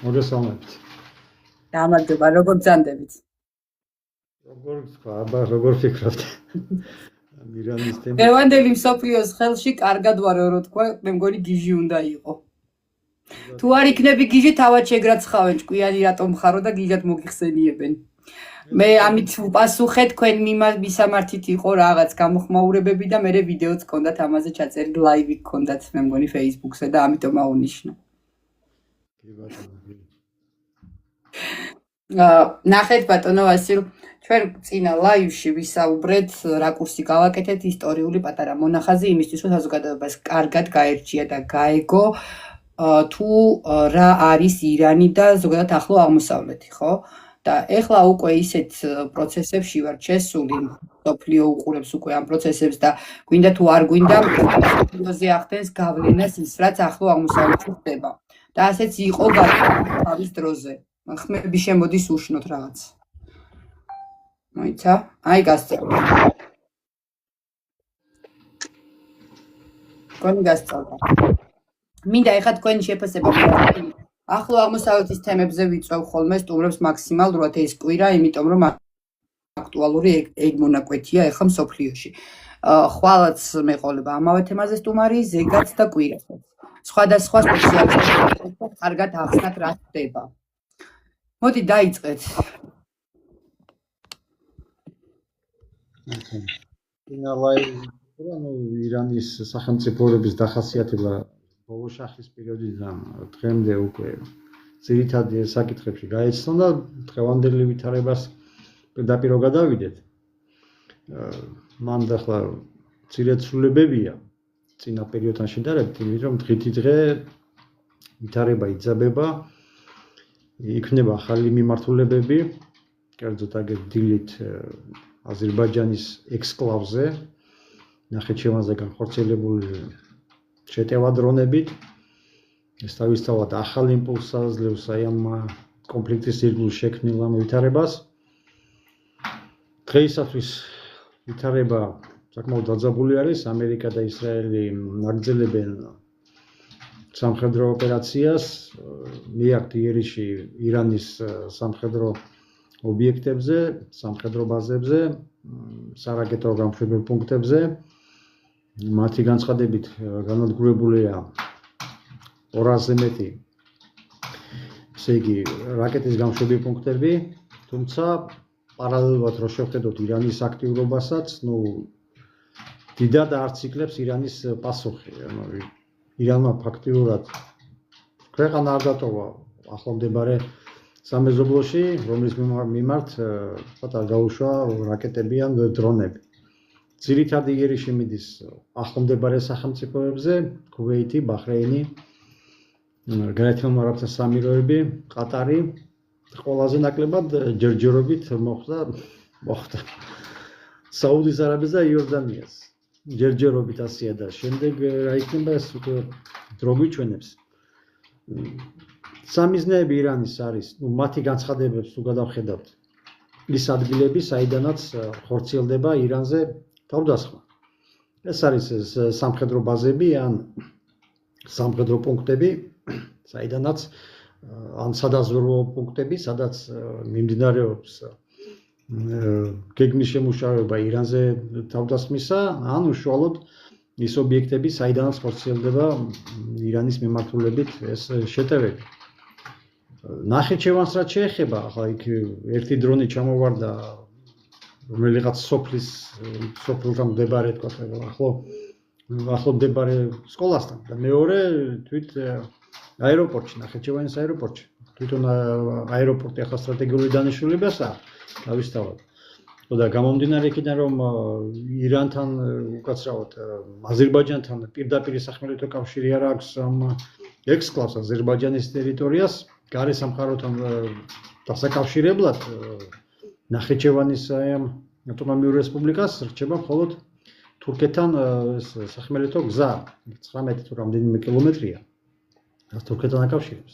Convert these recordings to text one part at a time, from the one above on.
მოგესალმებით. გამარჯობა, როგორ ბრძანდებით? როგორ თქვა, აბა როგორ ფიქრობთ? მირანის თემა. დღევანდელი მსოფლიოს ხელში კარგად ვარ, რო თქვა, მე მგონი გიჟი უნდა იყო. თუ არ იქნები გიჟი, თავად შეგრაცხავენ, ჭკვიანი რატომ ხარო და გიჟად მოგიხსენიებენ. მე ამით უპასუხე, თქვენ მისამართით იყო რაღაც გამოხმაურებები და მე ვიდეოც გქონდათ ამაზე ჩაწერილი, ლაივი გქონდათ, მე მგონი Facebook-ზე და ამიტომ აუნიშნა. ნახეთ ბატონო ვასილ, ჩვენ წინა ლაივში ვისაუბრეთ, რაკურსი გავაკეთეთ ისტორიული პატარა მონახაზი იმისთვის, რომ საზოგადოებას კარგად გაერჩია და გაეგო თუ რა არის ირანი და ზოგადად ახლო აღმოსავლეთი, ხო? და ეხლა უკვე ისეთ პროცესებში ვართ შესული, მსოფლიო უყურებს უკვე ამ პროცესებს და გვინდა თუ არ გვინდა, მსოფლიოზე ახდენს გავლენას ის, რაც ახლო აღმოსავლეთში ხდება. და ასეც იყო თავის დროზე. ხმები შემოდის უშნოთ რაღაც. მოიცა? აი გასწავლა. კონი გასწავლა. მინდა ეხლა თქვენი შეფასება ახლო აღმოსავლეთის თემებზე ვიწვევ ხოლმე სტუმრებს მაქსიმალურად ეს კვირა, იმიტომ რომ აქტუალური მონაკვეთია ეხლა მსოფლიოში. ხვალაც მეყოლება ამავე თემაზე სტუმარი, ზეგაც და კვირასაც. სხვადასხვა სპეციალისტებთან კარგად ახსნათ რა ხდება. მოდი დაიწყეთ. ირანის სახელმწიფოების დახასიათება ბოლო შახის პერიოდიდან დღემდე უკვე ძირითადი საკითხებში გაეცნო და დღევანდელი ვითარებას პირდაპირ გადავიდეთ. მან ახლა ძირითადად ცვლილებებია წინა პერიოდთან შედარებით, იმიტომ რომ დღითიდღე ვითარება იძაბება, იქნება ახალი მიმართულებები, კერძოდ აგერ დილით აზერბაიჯანის ექსკლავზე, ნახიჩევანზე განხორციელებული შეტევა დრონებით. ეს თავისთავად ახალ იმპულსს აძლევს აი ამ კონფლიქტის ირგვლივ შექმნილ ამ ვითარებას. დღეისათვის ვითარება საკმაოდ დაძაბული არის. ამერიკა და ისრაელი ნაგრძელებენ სამხედრო ოპერაციას მიაქვთ იერიში ირანის სამხედრო ობიექტებზე, სამხედრო ბაზებზე, სარაკეტო გამშვებელ პუნქტებზე. მათი განცხადებით განადგურებულია 200-ზე მეტი, ესე იგი, რაკეტის გამშვები პუნქტები, თუმცა პარალელურად რო შევხედოთ ირანის აქტიურობასაც, დიდად არც იკლებს ირანის პასუხი. ირანმა ფაქტიურად ქვეყანა არ დატოვა ახლომდებარე სამეზობლოში, რომლის მიმართ ცოტა გაუშვა რაკეტები ან დრონები. ძირითადი იერიში მიდის ახლომდებარე სახელმწიფოებზე, ქუვეითი, ბაჰრეინი, გაერთიანებულ არაბთა სამიროები, ყატარი, ყველაზე ნაკლებად ჯერჯერობით მოხვდა საუდის არაბეთს და იორდანიას. ჯერჯერობით ასია და შემდეგ რა იქნება ეს უკვე დრო გვიჩვენებს. სამიზნეები ირანის არის, მათი განცხადებებს თუ გადავხედავთ, ის ადგილები, საიდანაც ხორციელდება ირანზე თავდასხმა. ეს არის სამხედრო ბაზები ან სამხედრო პუნქტები, საიდანაც ან სადაზვერვო პუნქტები, სადაც მიმდინარეობს გეგმის შემუშავება ირანზე თავდასხმისა, ან უშუალოდ ის ობიექტები, საიდანაც ხორციელდება ირანის მიმართულებით ეს შეტევები. ნახიჩევანს რაც შეეხება, ახლა იქ ერთი დრონი ჩამოვარდა რომელიღაც სოფლთან მდებარე თქვა ახლო მდებარე სკოლასთან და მეორე თვით აეროპორტში, ნახიჩევანის აეროპორტში. თვითონ აეროპორტი ახლა სტრატეგიული დანიშნულებასაა თავისთავად. და გამომდინარე იქიდან რომ ირანთან უკაცრავად აზერბაიჯანთან პირდაპირ სახმელეთო კავშირი არ აქვს ამ ექსკლავს აზერბაიჯანის ტერიტორიას, გარე სამყაროთან დასაკავშირებლად ნახიჩევანის ამ ავტონომიურ რესპუბლიკას რჩება მხოლოდ თურქეთთან სახმელეთო გზა 19 თუ რამდენიმე კილომეტრია თურქეთთან აკავშირებს.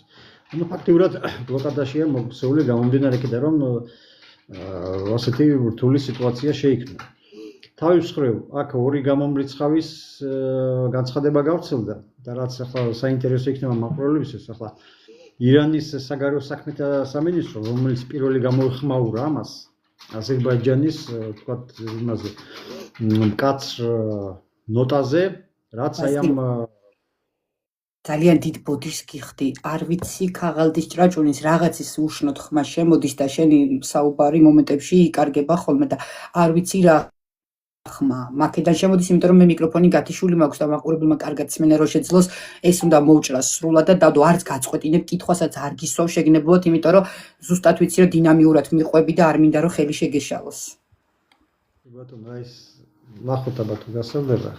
ანუ ფაქტიურად ბლოკადაშია მოქცეული გამომდინარე იქიდან რომ ასეთი რთული სიტუაცია შეიქმნა. თავის მხრივ აქ ორი გამომრიცხავის განცხადება გავრცელდა და რაც ახლა საინტერესო იქნება მაყურებლებისთვის, ახლა ირანის საგარეო საქმეთა სამინისტრო, რომელიც პირველი გამოეხმაურა ამას, აზერბაიჯანის, თქვათ, იმაზე მკაცრ ნოტაზე, რაც აი ამ ძალიან დიდ ბოდიშს გიხდი, არ ვიცი ქაღალდის ჭრაჭუნის რაღაცის უშნოდ ხმა შემოდის და შენი საუბარი მომენტებში იკარგება ხოლმე და არ ვიცი რა ხმა მაქედან შემოდის, იმიტომ რომ მე მიკროფონი გათიშული მაქვს და მაყურებელმა კარგად სმენა რო შეძლოს, ეს უნდა მოვჭრას სრულად და დადო არც გაწყვეტინებ კითხვასაც არ გისვავ შეგნებულად, იმიტომ რომ ზუსტად ვიცი რომ დინამიურად მიყვები და არ მინდა რომ ხელი შეგეშალოს. ბატონო, აი ეს ნახოთ აბა თუ გასავდება.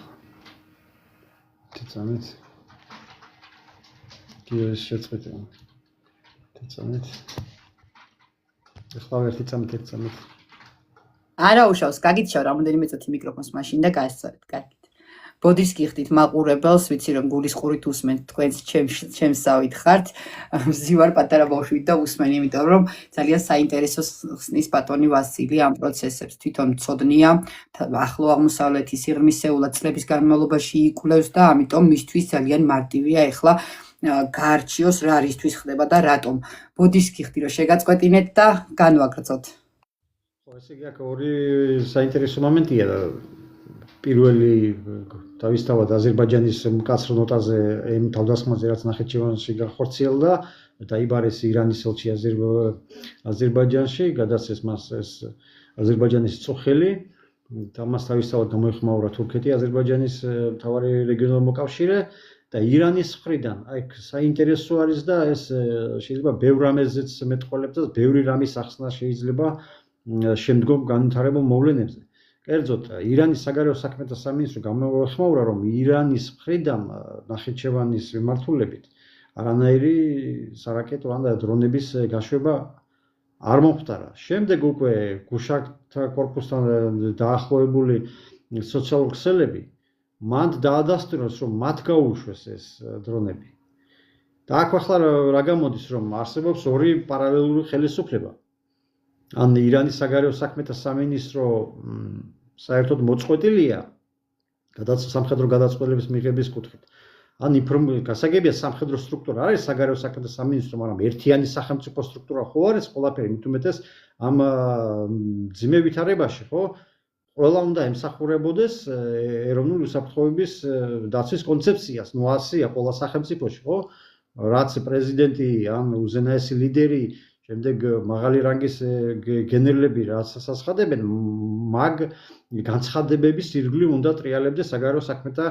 თიცამით. კი შეწყვეტე. თიცამით. ეხლა ერთი წამით. არა უშავს, გაგიჩავ რამოდენიმე წუთი მიკროფონს მაშინ და გაესწორეთ, კარგით. ბოდიშს გიხდით მაყურებელს, ვიცი რომ გულის ყურით უსმენთ თქვენს ჩემს ზავით ხართ. ვზივარ პატარა ბავშვით და usmeni, იმიტომ რომ ძალიან საინტერესო ხსნის ბატონი ვასილი ამ პროცესებს. თვითონ მცოდნია, ახლო აღმოსავლეთის სიღრმისეულად წლების განმავლობაში იკვლევს და ამიტომ მისთვის ძალიან მარტივია ეხლა გაარჩიოს რა რისთვის ხდება და რატომ. ბოდიშს გიხდი რომ შეგაწყვეტინეთ და განვაგრძოთ. ესე იგი აქ ორი საინტერესო მომენტია. პირველი თავისთავად აზერბაიჯანის მკაცრ ნოტაზე იმ თავდასხმაზე რაც ნახიჩევანში გახორციელდა, დაიბარეს ირანის ელჩი აზერბაიჯანში, გადასცეს მას ეს აზერბაიჯანის წუხელი, ამას თავისთავად გამოეხმაურა თურქეთი, აზერბაიჯანის მთავარი რეგიონალური მოკავშირე და ირანის მხრიდან. აი საინტერესო არის და ეს შეიძლება ბევრ რამეზეც მეტყველებს და ბევრი რამის ახსნა შეიძლება შემდგომ განვითარებულ მოვლენებზე. კერძოდ, ირანის საგარეო საქმეთა სამინისტრო გამოეხმაურა, რომ ირანის მხრიდან ნახიჩევანის მიმართულებით არანაირი სარაკეტო ან დრონების გაშვება არ მომხდარა. შემდეგ უკვე გუშაკთა კორპუსთან დაახლოებული სოციალურ ქსელები მან დაადასტუროს, რომ მათ გაუშვეს ეს დრონები. და აქ ახლა რა გამოდის, რომ არსებობს ორი პარალელური ხელისუფლება. ან ირანის საგარეო საქმეთა სამინისტრო საერთოდ მოწყვეტილია სამხედრო გადაწყვეტილების მიღების კუთხით. ან გასაგებია სამხედრო სტრუქტურა არის საგარეო საქმეთა სამინისტრო, მაგრამ ერთიანი სახელმწიფო სტრუქტურა ხო არის ყველაფერი, მით უმეტეს ამ ძიმე ვითარებაში, ხო? ყველა უნდა ემსახურებოდეს ეროვნული უსაფრთხოების დაცვის კონცეფციას. ნუ ასია ყველა სახელმწიფოში, ხო? რაც პრეზიდენტი ან უზენაესი ლიდერი შემდეგ მაღალი რანგის გენერლები რაც ასახადებენ, მაგ განცხადებების ირგვლივ უნდა ტრიალებდეს საგარეო საქმეთა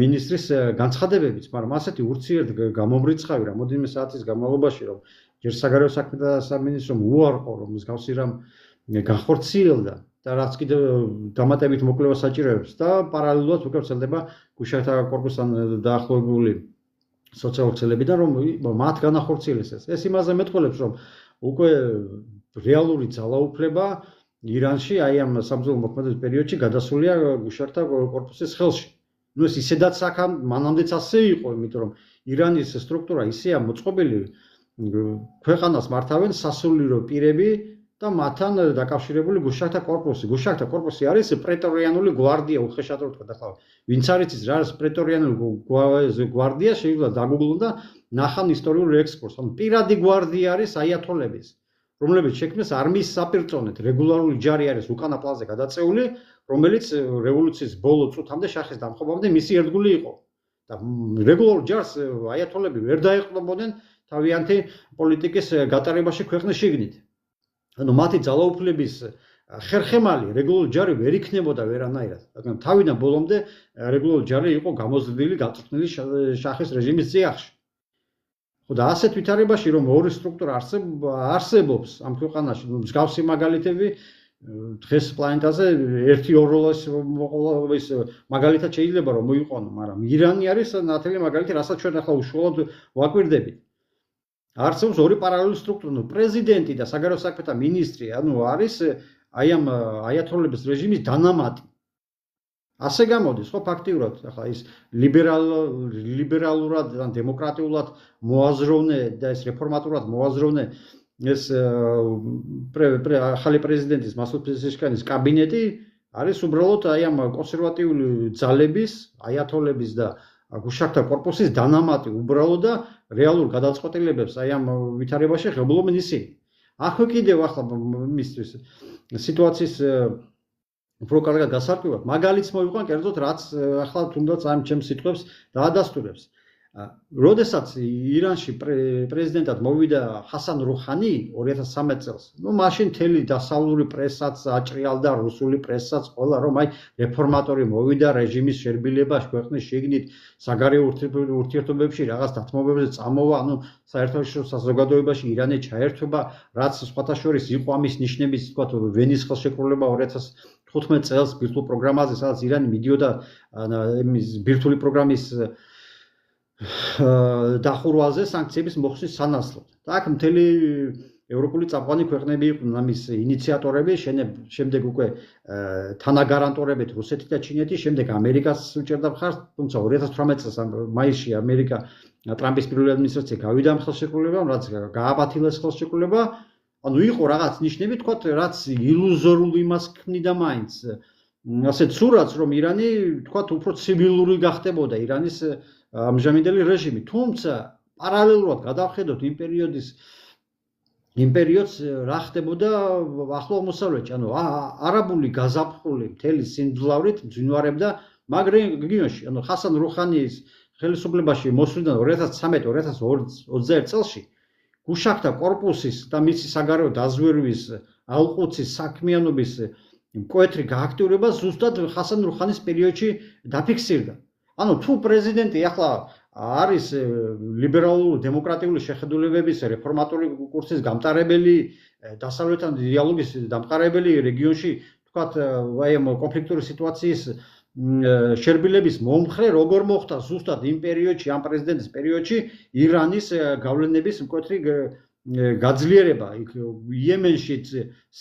მინისტრის განცხადებებიც, მაგრამ ასეთი ურთიერთ გამომრიცხავი რამოდენიმე საათის განმავლობაში, რომ ჯერ საგარეო საქმეთა სამინისტრომ უარყო, რომ მსგავსი რამ განხორციელდა და რაც კიდევ დამატებით მოკვლევა საჭიროებს და პარალელურად უკვე ვრცელდება გუშაკთა კორპუსთან დაახლოებული სოციალურ ქსელებიდან, რომ მათ განახორციელეს ეს. ეს იმაზე მეტყველებს, რომ უკვე რეალური ძალაუფლება ირანში აი ამ საბრძოლო მოქმედების პერიოდში გადასულია გუშაკთა კორპუსის ხელში. ნუ ეს ისედაც მანამდეც ასე იყო, იმიტომ რომ ირანის სტრუქტურა ისეა მოწყობილი, ქვეყანას მართავენ სასულიერო პირები და მათთან დაკავშირებული გუშაკთა კორპუსი. გუშაკთა კორპუსი არის პრეტორიანული გვარდია, უხეშად რო თქვა ახლა. ვინც არის ის რა არის პრეტორიანული გვარდია, შეიძლება დაგუგლონ და ნახან ისტორიულ ექსკურსს. ანუ პირადი გვარდია არის აიათოლების, რომლებიც შექმნეს არმიის საპირწონედ. რეგულარული ჯარი არის უკანა პლანზე გადაწეული, რომელიც რევოლუციის ბოლო წუთამდე შახის დამხობამდე მისი ერთგული იყო. და რეგულარულ ჯარს აიათოლები ვერ დაეყრდნობოდნენ თავიანთი პოლიტიკის გატარებაში ქვეყნის შიგნით. ანუ მათი ძალაუფლების ხერხემალი რეგულარული ჯარი ვერ იქნებოდა ვერანაირად. მაგრამ თავიდან ბოლომდე რეგულარული ჯარი იყო გამოზრდილი, გაწვრთნილი შახის რეჟიმის წიაღში. ხო და ასეთ ვითარებაში, რომ ორი სტრუქტურა არსებობს ამ ქვეყანაში, მსგავსი მაგალითები დღეს პლანეტაზე 1-2 მაგალითად შეიძლება რომ მოიყვანო, მაგრამ ირანი არის ნათელი მაგალითი, რასაც ჩვენ ახლა უშუალოდ ვაკვირდებით. არსებობს ორი პარალელური სტრუქტურა, ნუ პრეზიდენტი და საგარეო საქმეთა მინისტრი, ანუ არის აი ამ აიათოლების რეჟიმის დანამატი. ასე გამოდის, ხო, ფაქტიურად, ახლა ის ლიბერალურად ან დემოკრატიულად მოაზროვნე და ეს რეფორმატულად მოაზროვნე ეს ახალი პრეზიდენტის მასუდ პეზეშკანის კაბინეტი არის უბრალოდ აი ამ კონსერვატიული ძალების, აიათოლების და გუშაქთა კორპუსის დანამატი უბრალოდ და რეალურ გადაწყვეტილებებს აი ამ ვითარებაში ღებულობენ ისინი. აქვე კიდევ ახლა მისთვის სიტუაციის უფრო კარგად გასარკვევად მაგალითს მოვიყვან კერძოდ რაც ახლა თუნდაც ამ ჩემს სიტყვებს დაადასტურებს. როდესაც ირანში პრეზიდენტად მოვიდა ჰასან რუჰანი 2013 წელს, მაშინ მთელი დასავლური პრესაც აჭრიალდა, რუსული პრესაც ყველა რომ აი რეფორმატორი მოვიდა რეჟიმის შერბილებას ქვეყნის შიგნით საგარეო ურთიერთობებში რაღაც დათმობებზე წამოვა, საერთაშორისო საზოგადოებაში ირანი ჩაერთვება, რაც სხვათა შორის იყო ამის ნიშნების, თქვათ, ვენის ხელშეკრულება 2015 წელს ბირთვულ პროგრამაზე, სადაც ირანი მიდიოდა იმის ბირთვული პროგრამის დახურვაზე სანქციების მოხსნის სანაცვლოდ. და აქ მთელი ევროპული წამყვანი ქვეყნები იყვნენ ამის ინიციატორები, შემდეგ უკვე თანაგარანტორებით რუსეთი და ჩინეთი, შემდეგ ამერიკას უჭერდა მხარს, თუმცა 2018 წელს მაისში ამერიკა ტრამპის პირველი ადმინისტრაცია გავიდა ამ ხელშეკრულებამ, რაც გააპათილეს ხელშეკრულება, იყო რაღაც ნიშნები, თქვათ, რაც ილუზორულ იმას ქმნიდა მაინც. ასეთ სურათს, რომ ირანი, თქვათ, უფრო ცივილური გახდებოდა ირანის ამჟამინდელი რეჟიმი, თუმცა პარალელურად გადავხედოთ იმ პერიოდს რა ხდებოდა ახლო აღმოსავლეთში, არაბული გაზაფხული მთელი სიმძლავრით მძინვარებდა მაგ რეგიონში, ჰასან რუჰანის ხელისუფლებაში მოსვლიდან 2013-2021 წელში გუშაქთა კორპუსის და მისი საგარეო დაზვერვის ალყუცის საქმიანობის მკვეთრი გააქტიურება ზუსტად ჰასან რუჰანის პერიოდში დაფიქსირდა. თუ პრეზიდენტი ახლა არის ლიბერალური დემოკრატიული შეხედულებების რეფორმატორი კურსის გამტარებელი, დასავლეთთან დიალოგის დამყარებელი რეგიონში, თქვათ, აი ამ კონფლიქტური სიტუაციის შერბილების მომხრე, როგორ მოხდა ზუსტად იმ პერიოდში, ამ პრეზიდენტის პერიოდში ირანის გავლენების მკვეთრი გაძლიერება, იემენშიც,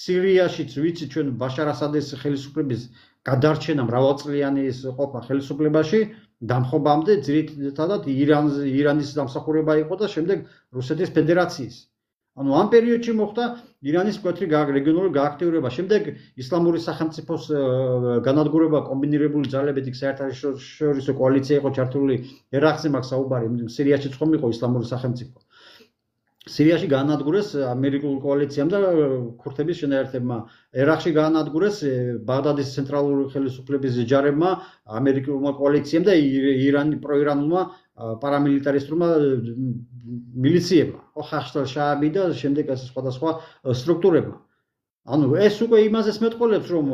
სირიაშიც, ვიცით ჩვენ ბაშარ ასადის ხელისუფლების გადარჩენა მრავალწლიანი ყოფა ხელისუფლებაში დამხობამდე ძირითადად ირანის დამსახურება იყო და შემდეგ რუსეთის ფედერაციის. ამ პერიოდში მოხდა ირანის მკვეთრი რეგიონული გააქტიურება, შემდეგ ისლამური სახელმწიფოს განადგურება კომბინირებული ძალებით, იქ საერთაშორისო კოალიცია იყო ჩართული, ერაყზე მაქვს საუბარი, სირიაშიც ხომ იყო ისლამური სახელმწიფო. სირიაში გაანადგურეს ამერიკულ კოალიციამ და ქურთების შენაერთებმა. ერაყში გაანადგურეს ბაღდადის ცენტრალური ხელისუფლების ჯარებმა, ამერიკულმა კოალიციამ და პროირანულმა პარამილიტარისტულმა მილიციებმა, ხაშტალ შააბი და შემდეგ სხვადასხვა სტრუქტურებმა. ეს უკვე იმაზეც მეტყველებს, რომ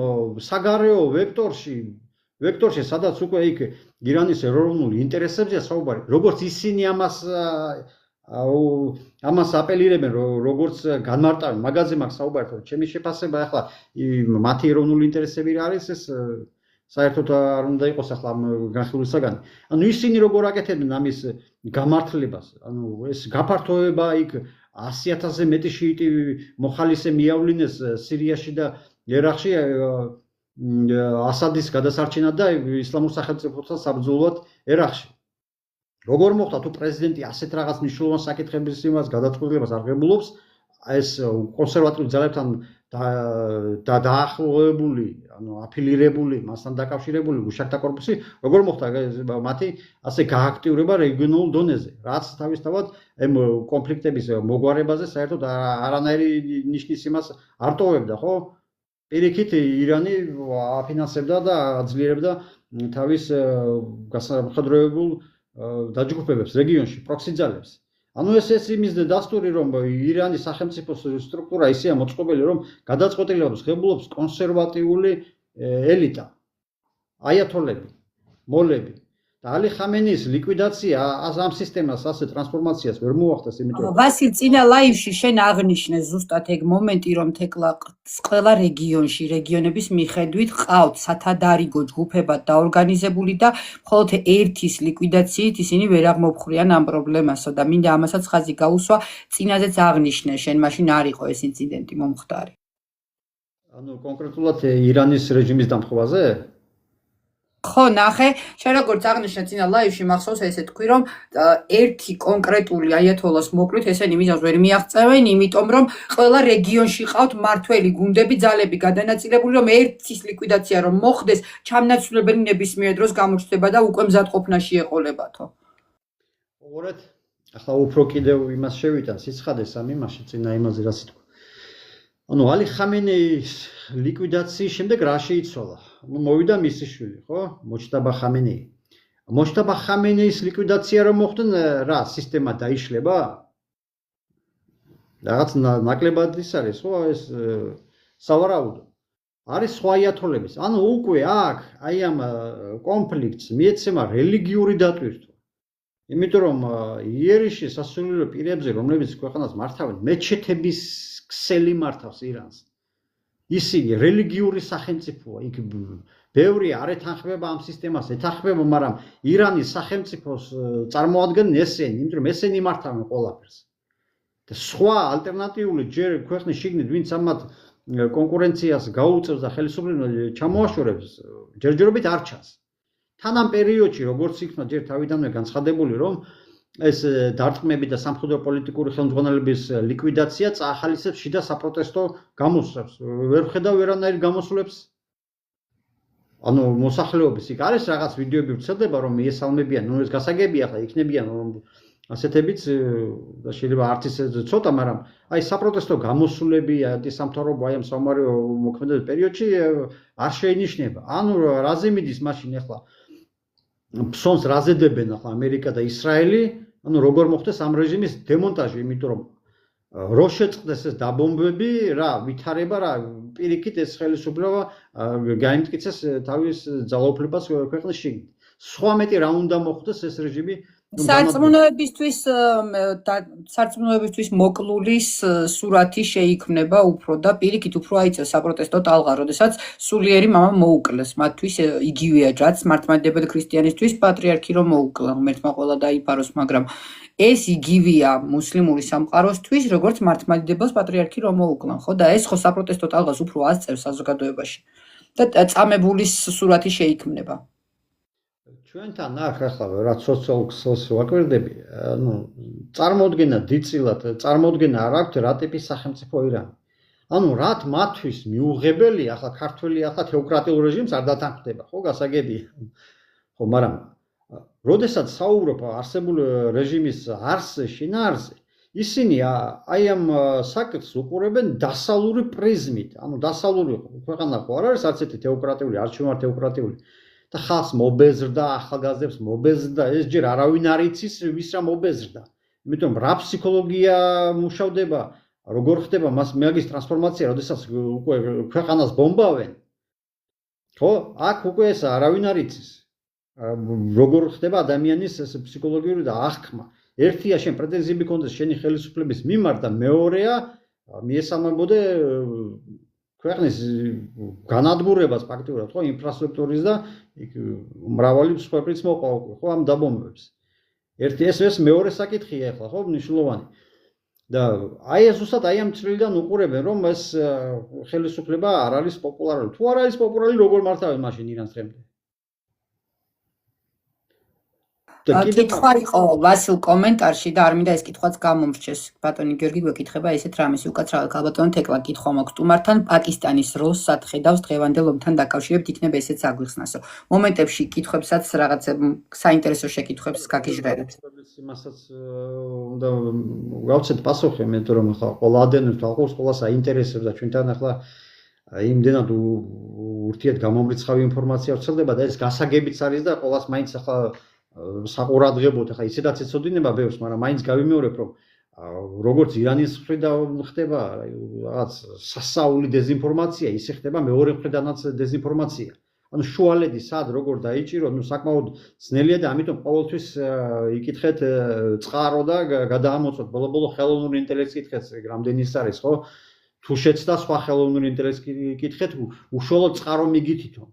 საგარეო ვექტორში, სადაც უკვე იქ ირანის ეროვნულ ინტერესებზეა საუბარი, როგორც ისინი ამას აპელირებენ, როგორც განმარტავენ, მაგაზე მაქვს საუბარი, რომ ჩემი შეფასება ახლა მათი ეროვნული ინტერესები რა არის, ეს საერთოდ არ უნდა იყოს ახლა ამ განხილვისაგანი. ისინი როგორ აკეთებენ ამის გამართლებას, ეს გაფართოება იქ 100,000-ზე მეტი შიიტი მოხალისე მიავლინეს სირიაში და ერაყში ასადის გადასარჩენად და ისლამურ სახელმწიფოსთან საბრძოლოდ ერაყში. როგორ მოხდა თუ პრეზიდენტი ასეთ რაღაც მნიშვნელოვან საკითხების იმას გადაწყვეტილებას არ ღებულობს, ეს კონსერვატიულ ძალებთან დაახლოებული, აფილირებული, მასთან დაკავშირებული გუშაქთა კორპუსი, როგორ მოხდა მათი ასე გააქტიურება რეგიონულ დონეზე, რაც თავისთავად ამ კონფლიქტების მოგვარებაზე საერთოდ არანაირი ნიშნის იმას არ ტოვებდა, ხო? პირიქით ირანი აფინანსებდა და აძლიერებდა თავის გასამხედროებულ დაჯგუფებებს რეგიონში, პროქსი ძალებს. ეს იმის დასტური, რომ ირანის სახელმწიფოს სტრუქტურა ისეა მოწყობილი, რომ გადაწყვეტილებებს ღებულობს კონსერვატიული ელიტა, აიათოლები, მოლები. და ალი ხამენეის ლიკვიდაცია ამ სისტემას ასე ტრანსფორმაციას ვერ მოახდას, იმიტომ რომ ვასილ წინა ლაივში შენ აღნიშნე ზუსტად ეგ მომენტი, რომ ყველა რეგიონების მიხედვით ყავთ სათადარიგო ჯგუფებად დაორგანიზებული და მხოლოდ ერთის ლიკვიდაციით ისინი ვერ აღმოფხვრიან ამ პრობლემასო და მინდა ამასაც ხაზი გაუსვა, წინაზეც აღნიშნე შენ, მაშინ არ იყო ეს ინციდენტი მომხდარი. კონკრეტულად ირანის რეჟიმის დამხობაზე? ხო, ნახე, შენ როგორც აღნიშნე წინა ლაივში მახსოვს ესე თქვი რომ ერთი კონკრეტული აიათოლას მოკლით ესენი მიზანს ვერ მიაღწევენ, იმიტომ რომ ყველა რეგიონში ყავთ მართველი გუნდები, ძალები გადანაწილებული, რომ ერთის ლიკვიდაცია რომ მოხდეს, ჩამნაცვლებელი ნებისმიერ დროს გამოჩნდება და უკვე მზადყოფნაში ეყოლებათო. ოღონდ ახლა უფრო კიდევ იმას შევიტან სიცხადეს ამ იმაში წინა იმაზე რაც ითქვა. ანუ ალი ხამენეის ლიკვიდაციის შემდეგ რა შეიცვალა? მოვიდა მისი შვილი, ხო? მოჯტაბა ხამენეი. მოჯტაბა ხამენეის ლიკვიდაცია რომ მოხდნენ, რა სისტემა დაიშლება? რაღაც ნაკლებად ის არის, ხო, ეს სავარაუდო. არის სხვა აიათოლების. ანუ უკვე აქ აი ამ კონფლიქტს მიეცემა რელიგიური დატვირთვა. იმიტომ რომ იერიშის სასულიერო პირებზე, რომლებიც ქვეყანას მართავენ, მეჩეთების ქსელი მართავს ირანს. ისინი რელიგიური სახელმწიფოა, იქ ბევრი არ ეთანხმება ამ სისტემას, ეთანხმება, მაგრამ ირანის სახელმწიფოს წარმოადგენენ ესენი, იმიტომ რომ ესენი მართავენ ყველაფერს. და სხვა ალტერნატიული ჯერ ქვეყნის შიგნით ვინც ამათ კონკურენციას გაუწევს და ხელისუფლებას ჩამოაშორებს, ჯერჯერობით არ ჩანს. თან ამ პერიოდში როგორც იქნა ჯერ თავიდანვე განცხადებული, რომ ეს დარტყმები და სამხედრო პოლიტიკური ხელმძღვანელების ლიკვიდაცია წაახალისებს შიდა საპროტესტო გამოსვლებს. ვერ ხედავ ვერანაირ გამოსვლებს. ანუ მოსახლეობის იქ არის რაღაც ვიდეოები ვრცელდება, რომ მიესალმებიან, ნუ ეს გასაგებია, ხა იქნებიან რომ ასეთებიც და შეიძლება არც ისე ცოტა, მაგრამ აი საპროტესტო გამოსვლები, ანტისამთავრობო აი ამ სამომავლო მოქმედების პერიოდში არ შეინიშნება. ანუ რაზე მიდის მაშინ ახლა ფსონს რაზე დებენ ახლა ამერიკა და ისრაელი, ანუ როგორ მოხდეს ამ რეჟიმის დემონტაჟი, იმიტომ რომ რო შეწყდეს ეს დაბომბები, რა ვითარება, რა პირიქით ეს ხელისუფლება გაიმტკიცეს თავის ძალაუფლებას ქვეყნის შიგნით. სხვა მეტი რა უნდა მოხდეს ეს რეჟიმი სარწმუნოებისთვის მოკლულის სურათი შეიქმნება უფრო და პირიქით უფრო აიწევს საპროტესტო ტალღა, როდესაც სულიერი მამა მოუკლეს, მათთვის იგივეა რაც მართლმადიდებელი ქრისტიანისთვის პატრიარქი რომ მოუკლა, ღმერთმა ყველა დაიფაროს, მაგრამ ეს იგივეა მუსლიმური სამყაროსთვის, როგორც მართლმადიდებელს პატრიარქი რომ მოუკლან, ხო? და ეს ხო საპროტესტო ტალღას უფრო ასწევს საზოგადოებაში და წამებულის სურათი შეიქმნება. ჩვენთან აქ ახლა რაც სოციალურს ვაკვირდები, ანუ წარმოუდგენა დიდწილად, წარმოუდგენა არ აქვს რა ტიპის სახელმწიფო ირანი. ანუ რაც მათთვის მიუღებელი, ახლა ქართველი ახლა თეოკრატიულ რეჟიმს არ დათანხმდება, ხო, გასაგებია. ხო, მაგრამ როდესაც საუბრობ არსებული რეჟიმის არსზე, შინაარსზე, ისინი აი ამ საკითხს უყურებენ დასალური პრიზმით. ანუ დასალური ქვეყანა ხო არ არის არც ერთი თეოკრატიული, არც შუმარ თეოკრატიული. და ხალხს მობეზრდა, ახალგაზრდებს მობეზრდა, ეს ჯერ არავინ არ იცის ვის რა მობეზრდა. იმიტომ რა ფსიქოლოგია მუშავდება, როგორ ხდება მაგის ტრანსფორმაცია, როდესაც უკვე ქვეყანას ბომბავენ. ხო, აქ უკვე ეს არავინ არ იცის. როგორ ხდება ადამიანის ეს ფსიქოლოგიური და აღქმა. ერთია შენ პრეტენზიები გქონდეს შენი ხელისუფლების მიმართ და მეორეა მიესალმებოდე ქვეყნის განადგურებას ფაქტიურად, ხო, ინფრასტრუქტურის და მრავალი მსხვერპლიც მოყვა, ხო, ამ დაბომბვებს. ერთი ეს მეორე საკითხია ახლა, ხო, მნიშვნელოვანი. და აი ეს უბრალოდ აი ამ წრიდან უყურებენ, რომ ეს ხელისუფლება არ არის პოპულარული. თუ არ არის პოპულარული, როგორ მართავენ მაშინ ირანს დღემდე? კითხვა იყო ვასილ კომენტარში და არ მინდა ეს კითხვაც გამომრჩეს. ბატონი გიორგი გვეკითხება ესეთ რამეს, უკაცრავად ქალბატონ თეკლა კითხვა მაქვს სტუმართან, პაკისტანის როლს სახედავს დღევანდელ ომთან დაკავშირებით, იქნება ესეც აგვიხსნასო. მომენტებში კითხვებსაც რაღაც საინტერესო შეკითხვებს გაგიჟღერებთ. იმასაც უნდა გავცეთ პასუხი, იმიტომ რომ ახლა ყველა ადამიანს თვალყურს ყველას აინტერესებს და ჩვენთან ახლა იმდენად ურთიერთ გამომრიცხავი ინფორმაცია ვრცელდება და ეს გასაგებიც არის და ყველას მაინც ახლა საყურადღებოდ ახლა ისედაც ეცოდინება ბევრს, მაგრამ მაინც გავიმეორებ, რომ როგორც ირანის მხრიდან ხდება რაღაც სასაული დეზინფორმაცია, ისე ხდება მეორე მხრიდანაც დეზინფორმაცია. ანუ შუალედი სად როგორ დაიჭირო, ნუ საკმაოდ ძნელია და ამიტომ ყოველთვის იკითხეთ წყარო და გადაამოწოთ. ბოლო-ბოლო ხელოვნური ინტელექტს კითხეთ, რამდენი ის არის, ხო? თუ შეცდა სხვა ხელოვნური ინტელექტს კითხეთ, უშუალოდ წყარო მიგითითო.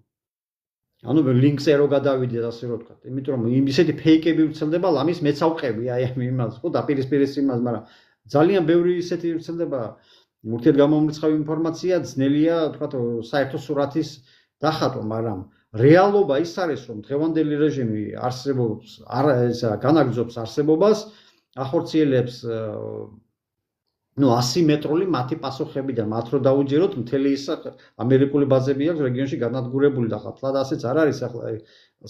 ანუ ლინკზე რო გადავიდეთ, ასე რომ ვთქვათ. იმიტომ რომ ისეთი ფეიკები ვრცელდება, ლამის მეც ავყევი აი ამ იმას, ხო, დაპირისპირის იმას, მაგრამ ძალიან ბევრი ისეთი ვრცელდება ურთიერთ გამომრიცხავი ინფორმაცია, ძნელია, ვთქვათ, საერთო სურათის დახატვა, მაგრამ რეალობა ის არის, რომ დღევანდელი რეჟიმი არსებობს, განაგრძობს არსებობას, ახორციელებს 100 მეტრული მათი პასუხებიდან მათ რო დაუჯეროთ მთელი ის ამერიკული ბაზები აქვს რეგიონში განადგურებული და ხლა ასეც არ არის ახლა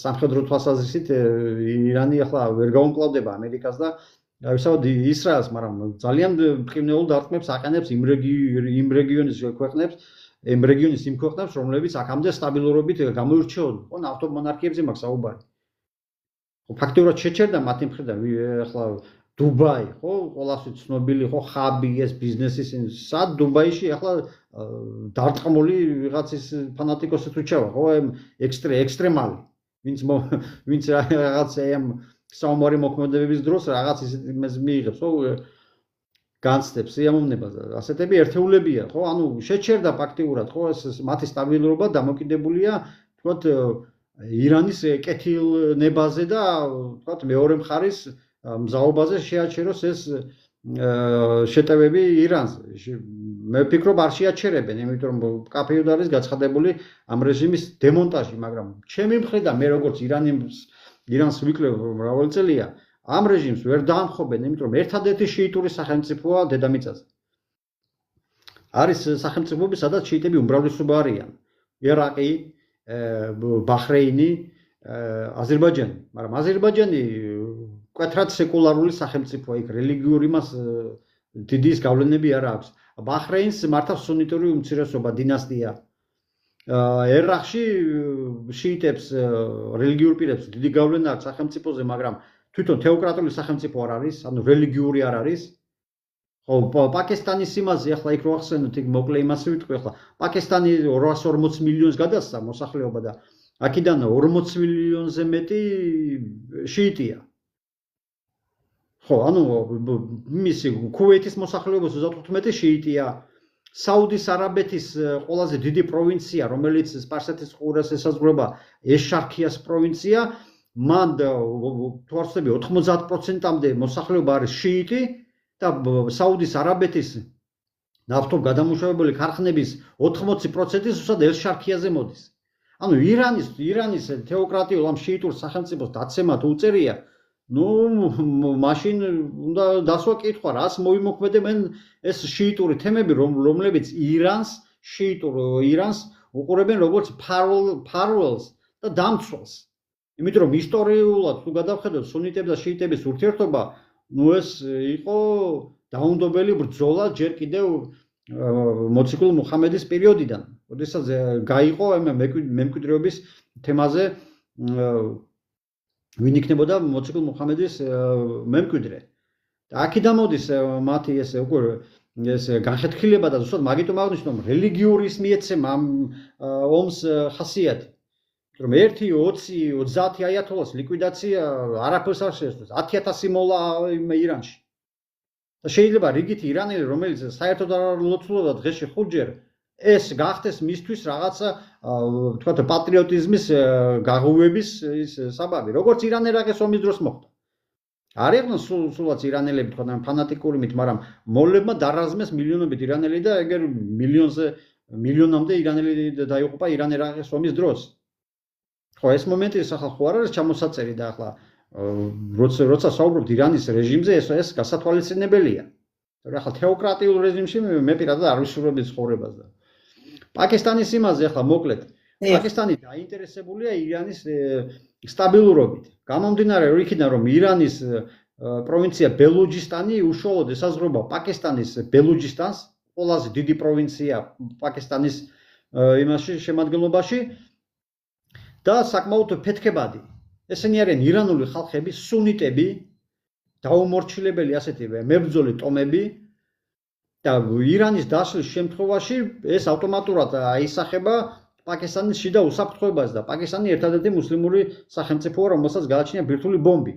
სამხედრო თვალსაზრისით ირანი ახლა ვერ გაუმკლავდება ამერიკას და ვისაუბროთ ისრაელს, მაგრამ ძალიან მყინვარულ დარტყმებს აყენებს იმ რეგიონის ქვეყნებს, იმ ქვეყნებს, რომლებიც აქამდე სტაბილურობით გამოირჩეოდნენ, ხო, ნავთობმონარქიებზე მაქვს საუბარი. ხო, ფაქტობრივად შეჩერდა მათი მხრიდან ახლა დუბაი, ხო, ყველასთვის ცნობილი, ხო, ხაბი ეს ბიზნესის სად დუბაიში ახლა დარტყმული ვიღაცის ფანატიკოსი თუ ჩავა, ხო, ექსტრემალი, ვინც რაღაც ამ საომარი მოქმედებების დროს რაღაც ისეთ მიიღებს, ხო, განცდებს სიამოვნებას. ასეთები ერთეულებია, ხო, ანუ შეჩერდა ფაქტიურად, ხო, ეს მათი სტაბილურობა დამოკიდებულია, თქვათ, ირანის კეთილნებაზე და თქვათ, მეორე მხარის მზაობაზე შეაჩეროს ეს შეტევები ირანზე. მე ვფიქრობ არ შეაჩერებენ, იმიტომ რომ კაფეოდ არის გაცხადებული ამ რეჟიმის დემონტაჟი, მაგრამ ჩემი მხრიდან მე როგორც ირანს ვიკლებ მრავალი წელია, ამ რეჟიმს ვერ დაამხობენ, იმიტომ რომ ერთადერთი შიიტური სახელმწიფოა დედამიწაზე. არის სახელმწიფოები, სადაც შიიტები უმრავლესობა არიან. ერაყი, ბაჰრეინი, აზერბაიჯანი, მაგრამ აზერბაიჯანი მკვეთრად სეკულარული სახელმწიფოა, იქ რელიგიური მას დიდი გავლენები არ აქვს. ბაჰრეინს მართავს სუნიტური უმცირესობა, დინასტია. ერაყში შიიტებს, რელიგიურ პირებს დიდი გავლენა აქვს სახელმწიფოზე, მაგრამ თვითონ თეოკრატიული სახელმწიფო არ არის, ანუ რელიგიური არ არის. ხო, პაკისტანის იმაზე ახლა იქ რო ახსენოთ, იქ მოკლე იმას ვიტყვი ახლა. პაკისტანი 240 მილიონს გადასცა მოსახლეობა და აქედან 40 მილიონზე მეტი შიიტია. ხო, ანუ მისი ქუვეითის მოსახლეობის 35 შიიტია. საუდის არაბეთის ყველაზე დიდი პროვინცია, რომელიც სპარსეთის ყურეს ესაზღვრება, ეშ-შარქიას პროვინცია, მან თუ არ ვცდები 90%-მდე მოსახლეობა არის შიიტი და საუდის არაბეთის ნავთობგადამუშავებელი ქარხნების 80% ზუსტად ეშ-შარქიაზე მოდის. ანუ ირანის თეოკრატიულ ამ შიიტურ სახელმწიფოს დაცემა თუ უწერია, მაშინ უნდა დასვა კითხვა, რას მოიმოქმედებენ ეს შიიტური თემები, რომლებიც ირანს უყურებენ როგორც ფარველს და დამცველს. იმიტომ რომ ისტორიულად თუ გადავხედოთ სუნიტების და შიიტების ურთიერთობა, ეს იყო დაუნდობელი ბრძოლა ჯერ კიდევ მოციქულ მუჰამედის პერიოდიდან, როდესაც გაიყო მემკვიდრეობის თემაზე ვინ იქნებოდა მოციქულ მუჰამედის მემკვიდრე. და აქედან მოდის მათი ეს განხეთქილება და ზუსტად მაგიტომ აღნიშნო, რომ რელიგიური მიეცემა ამ ომს ხასიათი. რომ 1-20 აიათოლას ლიკვიდაცია არაფერს არ შეეძლოს, 10,000 მოლა ირანში. და შეიძლება რიგითი ირანელი, რომელიც საერთოდ არ ლოცულობდა დღეში 5-ჯერ, ეს გახდეს მისთვის რაღაცა თქვათ პატრიოტიზმის გაღუვების ის საბაბი, როგორც irán-ერაყის ომის დროს მოხდა. არ იყვნენ სულაც iránელები თქვათ ფანატიკურით, მაგრამ მოლებმა დარაზმეს მილიონობით iránელი და ეგერ მილიონამდე iránელი დაიღუპა irán-ერაყის ომის დროს. ხო, ეს მომენტი ახლა ხო არ არის ჩამოსაწერი და ახლა როცა საუბრობთ ირანის რეჟიმზე, ეს გასათვალისწინებელია. მაგრამ ახლა თეოკრატიულ რეჟიმში მე პირადად არ ვისურვებდი ცხოვრებას და პაკისტანის იმაზე ახლა მოკლედ. პაკისტანი დაინტერესებულია ირანის სტაბილურობით. გამომდინარე იქიდან, რომ ირანის პროვინცია ბელუჯისტანი უშუალოდ ესაზღვრება პაკისტანის ბელუჯისტანს, ყველაზე დიდი პროვინცია პაკისტანის იმაში შემადგენლობაში და საკმაოდ ფეთქებადი. ესენი არიან ირანული ხალხები, სუნიტები, დაუმორჩილებელი ასეთი მებრძოლი ტომები და ირანის დასვლის შემთხვევაში ეს ავტომატურად აისახება პაკისტანის შიდა უსაფრთხოებას და პაკისტანი ერთადერთი მუსლიმური სახელმწიფოა, რომელსაც გააჩნია ბირთვული ბომბი.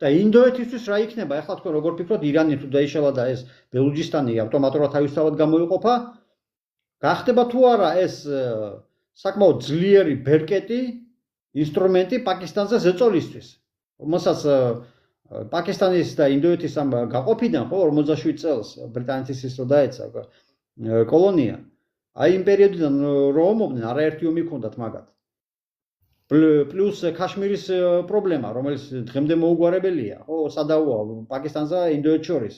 და ინდოეთისთვის რა იქნება? ახლა თქვენ როგორ ფიქრობთ, ირანი თუ დაიშალა და ეს ბელუჯისტანი ავტომატურად თავისთავად გამოიყოფა, გახდება თუ არა ეს საკმაოდ ძლიერი ბერკეტი, ინსტრუმენტი პაკისტანზე ზეწოლისთვის, რომელსაც პაკისტანის და ინდოეთის ამ გაყოფიდან, ხო, 47 წელს ბრიტანეთის ის რო დაეცა კოლონია. აი იმ პერიოდიდან რომ ომობდნენ, არაერთი ომი ჰქონდათ მაგათ. პლუს ქაშმირის პრობლემა, რომელიც დღემდე მოუგვარებელია, ხო, სადავოა პაკისტანსა და ინდოეთს შორის.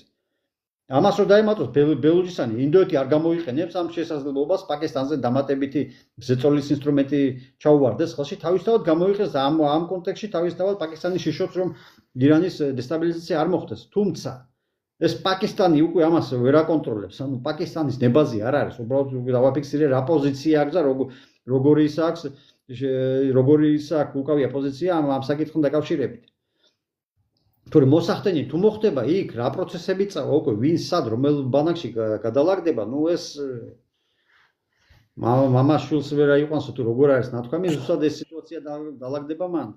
ამას რო დაემატოს ბელუჯისტანი, ინდოეთი არ გამოიყენებს ამ შესაძლებლობას პაკისტანზე დამატებითი ზეწოლის ინსტრუმენტი ჩაუვარდეს ხელში, თავისთავად გამოიყენებს ამ კონტექსტში თავისთავად პაკისტანის შიშობს, რომ ირანის დესტაბილიზაცია არ მოხდეს. თუმცა ეს პაკისტანი უკვე ამას ვერ აკონტროლებს. ანუ პაკისტანის ნებაზი არ არის, უბრალოდ დავაფიქსირე რა პოზიცია აქვს და როგორი ის აქვს უკავია პოზიცია ამ საკითხთან დაკავშირებით. თორე მოსახდენი თუ მოხდება იქ რა პროცესები წავა უკვე ვინ სად რომელ ბანაკში გადალაგდება, ნუ ეს მამაშვილს ვერ აიყვანსო თუ როგორ არის ნათქვამი, ზუსტად ეს სიტუაცია დალაგდება მან.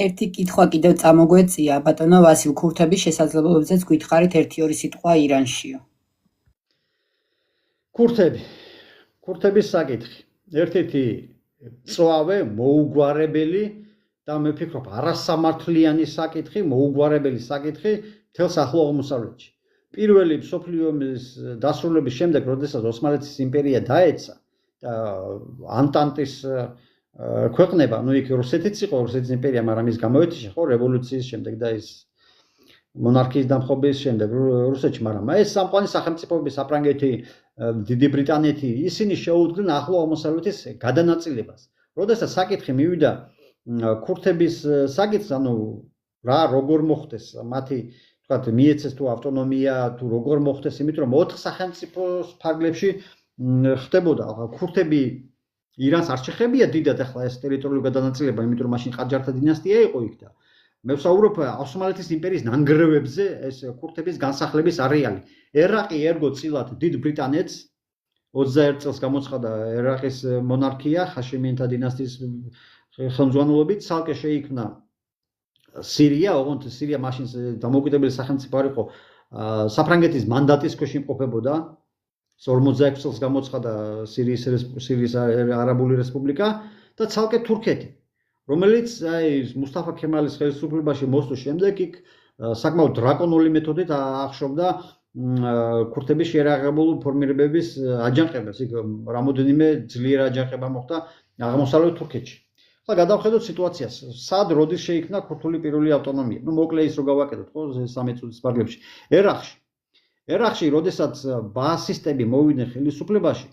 ერთი კითხვა კიდევ წამოგვეწია, ბატონო ვასილ, ქურთების შესაძლებლობებზეც გითხარით 1-2 სიტყვა ირანშიო. ქურთების საკითხი. ერთ-ერთი წვავე მოუგვარებელი და მე ვფიქრობ არასამართლიანი საკითხი, მოუგვარებელი საკითხი მთელს ახლო აღმოსავლეთში. პირველი მსოფლიო ომის დასრულების შემდეგ, როდესაც ოსმალეთის იმპერია დაეცა და ანტანტის ქვეყნება, ну იქ რუსეთიც იყო, რუსეთის იმპერია, მაგრამ ის გამოეთიშა ხო რევოლუციის შემდეგ და ის მონარქიის დამხობის შემდეგ რუსეთში, მაგრამ ეს სამყარო სახელმწიფოების საფრანგეთი, დიდი ბრიტანეთი, ისინი შეუდგნენ ახლო აღმოსავლეთის გადანაწილებას. როდესაც საკითხი მივიდა ქურთების საკითხს, ანუ რა როგორ მოხდეს მათი თქვათ მიეცეს თუ ავტონომია თუ როგორ მოხდეს, იმიტომ რომ 4 სახელმწიფოს ფარგლებში ხდებოდა. ქურთები ირანს არ შეხებია დიდად ახლა ეს ტერიტორიული გადანაწილება, იმიტომ რომ მაშინ ყაჯართა დინასტია იყო იქ და მე ვსაუბრობ ოსმალეთის იმპერიის ნანგრევებზე ეს ქურთების განსახლების არეალი. ერაყი ერგო წილად დიდ ბრიტანეთს 21 წელს გამოცხადა ერაყის მონარქია ჰაშემიანთა დინასტიის ხელმძღვანელობით, ცალკე შეიქმნა სირია, ოღონდ სირია მაშინ დამოუკიდებელი სახელმწიფო არ იყო, საფრანგეთის მანდატის ქვეშ იმყოფებოდა. 46 წელს გამოცხადა სირიის არაბული რესპუბლიკა და ცალკე თურქეთი, რომელიც მუსტაფა ქემალის ხელისუფლებაში მოსვლის შემდეგ იქ საკმაოდ დრაკონული მეთოდით ახშობდა ქურთების შეერაღებულ ფორმირებების აჯანყებას. იქ რამოდენიმე ძლიერ აჯანყება მოხდა აღმოსავლეთ თურქეთში. ახლა გადავხედოთ სიტუაციას, სად როდის შეიქმნა ქურთული პირველი ავტონომია. ნუ მოკლე ის რო გავაკეთოთ, ხო, 13 წუთის პარგლებში. ერაყში, როდესაც ბაასისტები მოვიდნენ ხელისუფლებაში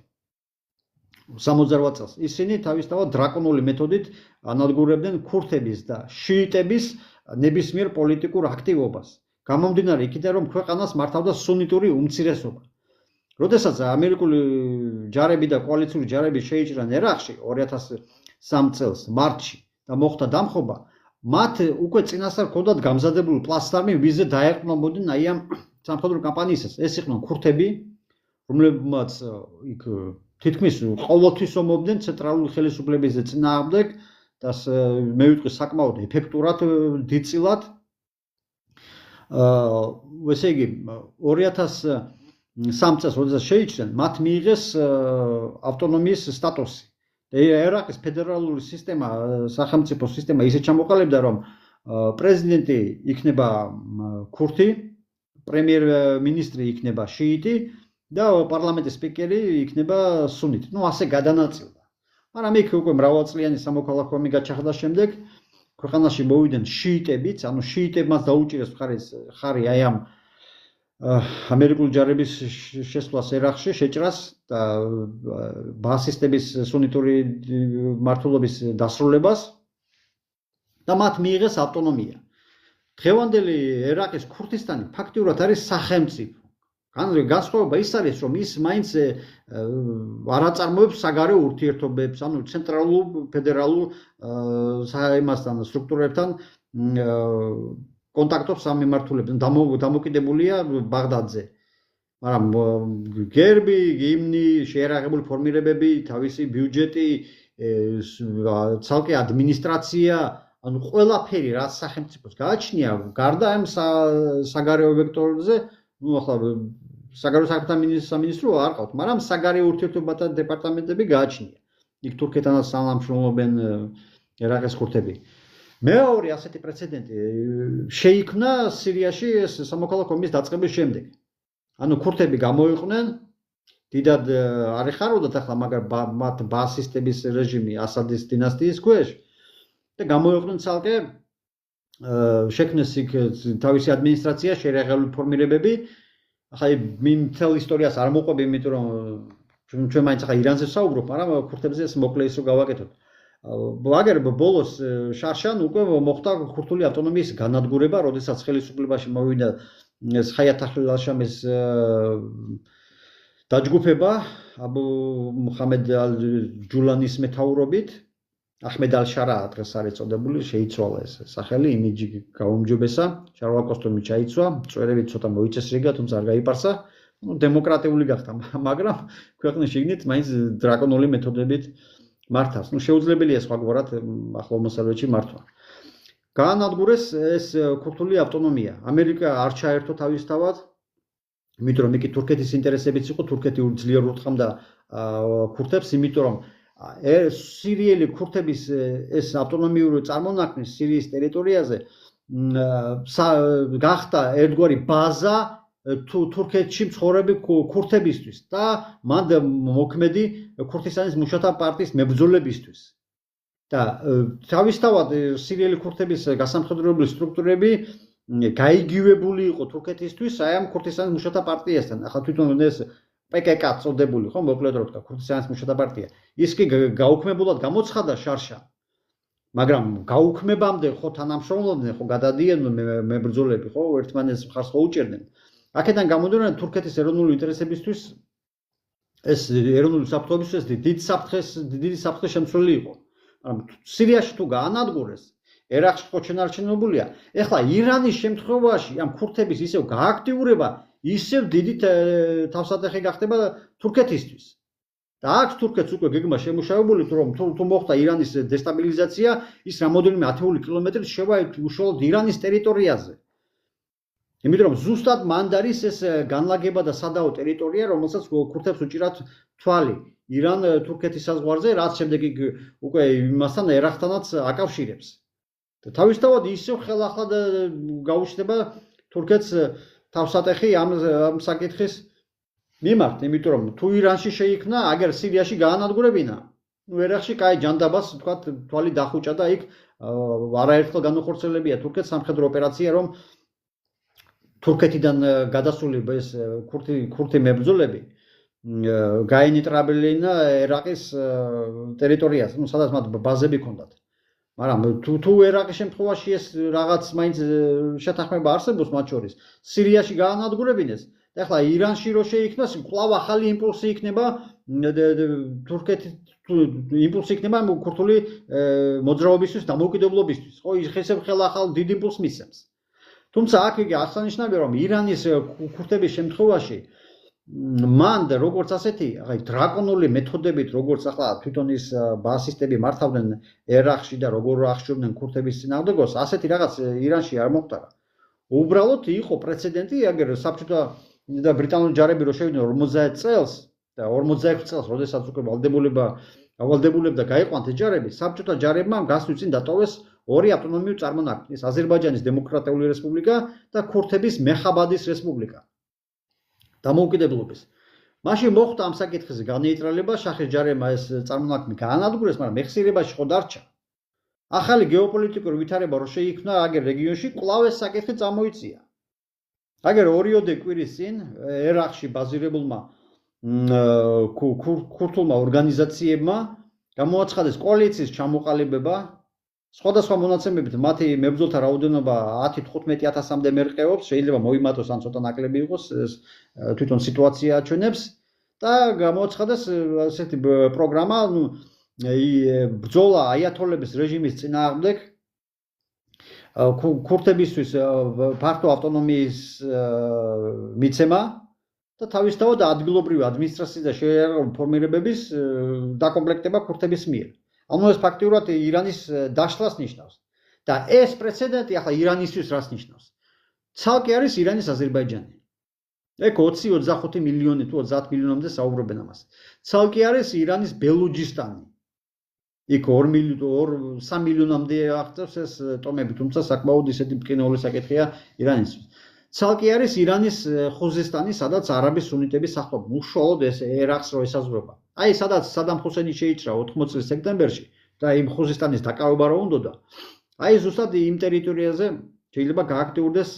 68 წელს, ისინი თავისთავად დრაკონული მეთოდით ანადგურებდნენ ქურთების და შიიტების ნებისმიერ პოლიტიკურ აქტივობას. გამომდინარე იქიდან, რომ ქვეყანას მართავდა სუნიტური უმცირესობა. როდესაც ამერიკული ჯარები და კოალიციური ჯარები შეიჭრან ერაყში 2003 წელს მარტში და მოხდა დამხობა, მათ უკვე წინასწარ ჰქონდათ გამზადებული პლაცდარმი, ვიზზე დაეყრდნობოდნენ აი ამ სამხედრო კამპანიისას. ეს იყვნენ ქურთები, რომლებმაც იქ თითქმის ყოველთვის ომობდნენ ცენტრალური ხელისუფლების წინააღმდეგ და მე ვიტყვი საკმაოდ ეფექტურად დიდწილად. ესე იგი 2003 წელს, როდესაც შეიჭრნენ, მათ მიიღეს ავტონომიის სტატუსი. ერაყის ფედერალური სისტემა, სახელმწიფო სისტემა ისე ჩამოყალიბდა, რომ პრეზიდენტი იქნება ქურთი, პრემიერ-მინისტრი იქნება შიიტი და პარლამენტის სპიკერი იქნება სუნიტი. ნუ ასე გადანაწილდა. მაგრამ იქ უკვე მრავალწლიანი სამოქალაქო ომი გაჩაღდა შემდეგ, ქვეყანაში მოვიდნენ შიიტებიც, ანუ შიიტებმაც დაუჭირეს ხარი აი ამ ამერიკული ჯარების შესვლას ერაყში, შეჭრას და ბაასისტების სუნიტური მმართველობის დასრულებას და მათ მიიღეს ავტონომია. დღევანდელი ერაყის ქურთისტანი ფაქტიურად არის სახელმწიფო. განსხვავება ის არის, რომ ის მაინც არ აწარმოებს საგარეო ურთიერთობებს, ანუ ცენტრალურ ფედერალურ იმასთან სტრუქტურებთან კონტაქტობს ამ მიმართულებთან, დამოკიდებულია ბაღდადზე. მაგრამ გერბი, ჰიმნი, შეერაღებული ფორმირებები, თავისი ბიუჯეტი, ცალკე ადმინისტრაცია, ანუ ყველაფერი რაც სახელმწიფოს გააჩნია, გარდა ამ საგარეო ვექტორზე, ნუ ახლა საგარეო საქმეთა სამინისტრო არ ყავთ, მაგრამ საგარეო ურთიერთობათა დეპარტამენტები გააჩნია. იქ თურქეთთანაც თანამშრომლობენ ერაყის ქურთები. მეორე ასეთი პრეცედენტი შეიქმნა სირიაში ეს სამოქალაქო ომის დაწყების შემდეგ. ანუ ქურთები გამოიყვნენ, დიდად არ ეხარებოდათ ახლა, მაგრამ მათ ბაასისტების რეჟიმი ასადის დინასტიის ქვეშ და გამოიყვნენ ცალკე შექმნეს იქ თავისი ადმინისტრაცია, შეერაღებული ფორმირებები. ახლა მთელ ისტორიას არ მოყვები, იმიტომ რომ ჩვენ მაინც ახლა ირანზე ვსაუბრობ, მაგრამ ქურთებზე ეს მოკლე ისო გავაკეთოთ. აგერ ბოლოს შარშან უკვე მოხდა ქურთული ავტონომიის განადგურება, როდესაც ხელისუფლებაში მოვიდა ეს ხაიათ ახალ-შამის დაჯგუფება აბუ მუჰამედ ალ-ჯულანის მეთაურობით. აჰმედ ალ-შარა დღეს არის წოდებული, შეიცვალა ეს სახელი, იმიჯი გაუმჯობესა, შარვა კოსტუმი ჩაიცვა, წვერები ცოტა მოიწესრიგა, თუმცა არ გაიპარსა. დემოკრატიული გახდა, მაგრამ ქვეყნის შიგნით მაინც დრაკონული მეთოდებით მართავს. შეუძლებელია სხვაგვარად ახლო მოსავლეთში მართვა. გაანადგურეს ეს ქურთული ავტონომია. ამერიკა არ ჩაერთო თავისთავად, იმიტომ რომ იქ თურქეთის ინტერესებიც იყო, თურქეთი ძლიერ ურტყამდა ქურთებს, იმიტომ რომ სირიელი ქურთების ეს ავტონომიური წარმონაქმნის სირიის ტერიტორიაზე გახდა ერთგვარი ბაზა თურქეთში მცხოვრები ქურთებისთვის და მან მოქმედი ქურთისტანის მუშათა პარტიის მებრძოლებისთვის. და თავისთავად სირიელი ქურთების გასამხედროებელი სტრუქტურები გაიგივებული იყო თურქეთისთვის აი ამ ქურთისტანის მუშათა პარტიასთან. ახლა თვითონ ეს PKK წოდებული, ხო, მოკლედ რო თქვა, ქურთისტანის მუშათა პარტია. ის კი გაუქმებულად გამოცხადა შარშან. მაგრამ გაუქმებამდე ხო თანამშრომლობდნენ, ხო გადადიოდნენ მებრძოლები, ხო, ერთმანეთს მხარს ხო უჭერდნენ. აქედან გამომდინარე თურქეთის ეროვნული ინტერესებისთვის ეს ეროვნული საფრთხეებისთვის დიდი საფრთხე შემცვლელი იყო. მაგრამ სირიაში თუ გაანადგურეს, ერაყში ხო შენარჩუნებულია. ეხლა ირანის შემთხვევაში ამ ქურთების ისევ გააქტიურება ისევ დიდი თავსატეხი გახდება თურქეთისთვის. და აქ თურქეთს უკვე გეგმა შემუშავებული, რომ თუ მოხდა ირანის დესტაბილიზაცია, ის რამოდენიმე ათეული კილომეტრით შევა უშუალოდ ირანის ტერიტორიაზე. იმიტომ რომ ზუსტად მანდარის ეს განლაგება და სადაო ტერიტორია, რომელსაც ქურთებს უჭირათ თვალი ირან-თურქეთის საზღვარზე, რაც შემდეგ უკვე იმასთან ერაყთანაც აკავშირებს. და თავისთავად ისევ ხელახლად გაუჩნდება თურქეთს თავსატეხი ამ საკითხის მიმართ, იმიტომ რომ თუ ირანში შეიქმნა, აგერ სირიაში გაანადგურებინა, ერაყში კაი ჯანდაბას თქვა თვალი დახუჭა და იქ არაერთხელ განუხორციელებია თურქეთს სამხედრო ოპერაცია, რომ თურქეთიდან გადასული ეს ქურთი მებრძოლები გაენიტრაბლინა ერაყის ტერიტორიაზე, სადაც მათ ბაზები ჰქონდათ. მაგრამ თუ ერაყის შემთხვევაში ეს რაღაც მაინც შეთანხმება არსებობს მათ შორის, სირიაში გაანადგურებინეს და ახლა ირანში რო შეიქმნას, კვლავ ახალი იმპულსი იქნება თურქეთის იმპულსი იქნება ქურთული მოძრაობისთვის, დამოუკიდებლობისთვის. ხო, ისევ ხელახალ დიდ იმპულსს მისცემს. თუმცა აქ იგი აღსანიშნავია, რომ ირანის ქურთების შემთხვევაში მან როგორც ასეთი დრაკონული მეთოდებით, როგორც ახლა თვითონ ის ბასისტები მართავდნენ ერაყში და როგორ აღშურდნენ ქურთების წინააღმდეგობას, ასეთი რაღაც ირანში არ მოხდა. უბრალოდ იყო პრეცედენტი, აგერ საბჭოთა და ბრიტანული ჯარები რო შევიდნენ 50 წელს და 46 წელს, როდესაც უკვე ვალდებულებდა გაიყვანთ ეს ჯარები, საბჭოთა ჯარებმა გასვლის წინ დატოვეს ორი ავტონომიური წარმონაქმნი, ეს აზერბაიჯანის დემოკრატიული რესპუბლიკა და ქურთების მეხაბადის რესპუბლიკა. დამოუკიდებლობის. მაშინ მოხდა ამ საკითხზე განეიტრალება, შახის ჯარებმა ეს წარმონაქმნი გაანადგურეს, მაგრამ მეხსიერებაში ხო დარჩა. ახალი გეოპოლიტიკური ვითარება რო შეიქმნა აგერ რეგიონში, კვლავ ეს საკითხი წამოიწია. აგერ ორიოდე კვირის წინ ერაყში ბაზირებულმა ქურთულმა ორგანიზაციებმა გამოაცხადეს კოალიციის ჩამოყალიბება, სხვადასხვა მონაცემებით მათი მებრძოლთა რაოდენობა 10-15,000-მდე მერყეობს, შეიძლება მოიმატოს ან ცოტა ნაკლები იყოს, ეს თვითონ სიტუაცია აჩვენებს და გამოაცხადეს ასეთი პროგრამა, ბრძოლა აიათოლების რეჟიმის წინააღმდეგ, ქურთებისთვის ფართო ავტონომიის მიცემა და თავისთავად ადგილობრივი ადმინისტრაციის და შეერაღებული ფორმირებების დაკომპლექტება ქურთების მიერ. ანუ ეს ფაქტიურად ირანის დაშლას ნიშნავს. და ეს პრეცედენტი ახლა ირანისთვის რას ნიშნავს? ცალკე არის ირანის აზერბაიჯანი. ეგ 20-25 მილიონი თუ 30 მილიონამდე საუბრობენ ამას. ცალკე არის ირანის ბელუჯისტანი. იქ 2-3 მილიონამდე აღწევს ეს ტომები, თუმცა საკმაოდ ისეთი მტკივნეული საკითხია ირანისთვის. ცალკე არის ირანის ხუზესტანი, სადაც არაბი სუნიტები სახლობენ. უშუალოდ ეს ერაყს რო ესაზღვრება. აი, სადაც სადამ ხუსეინი შეიჭრა 80 წლის სექტემბერში, და იმ ხუზისტანის დაკავება რა უნდოდა. აი ზუსტად იმ ტერიტორიაზე შეიძლება გააქტიურდეს,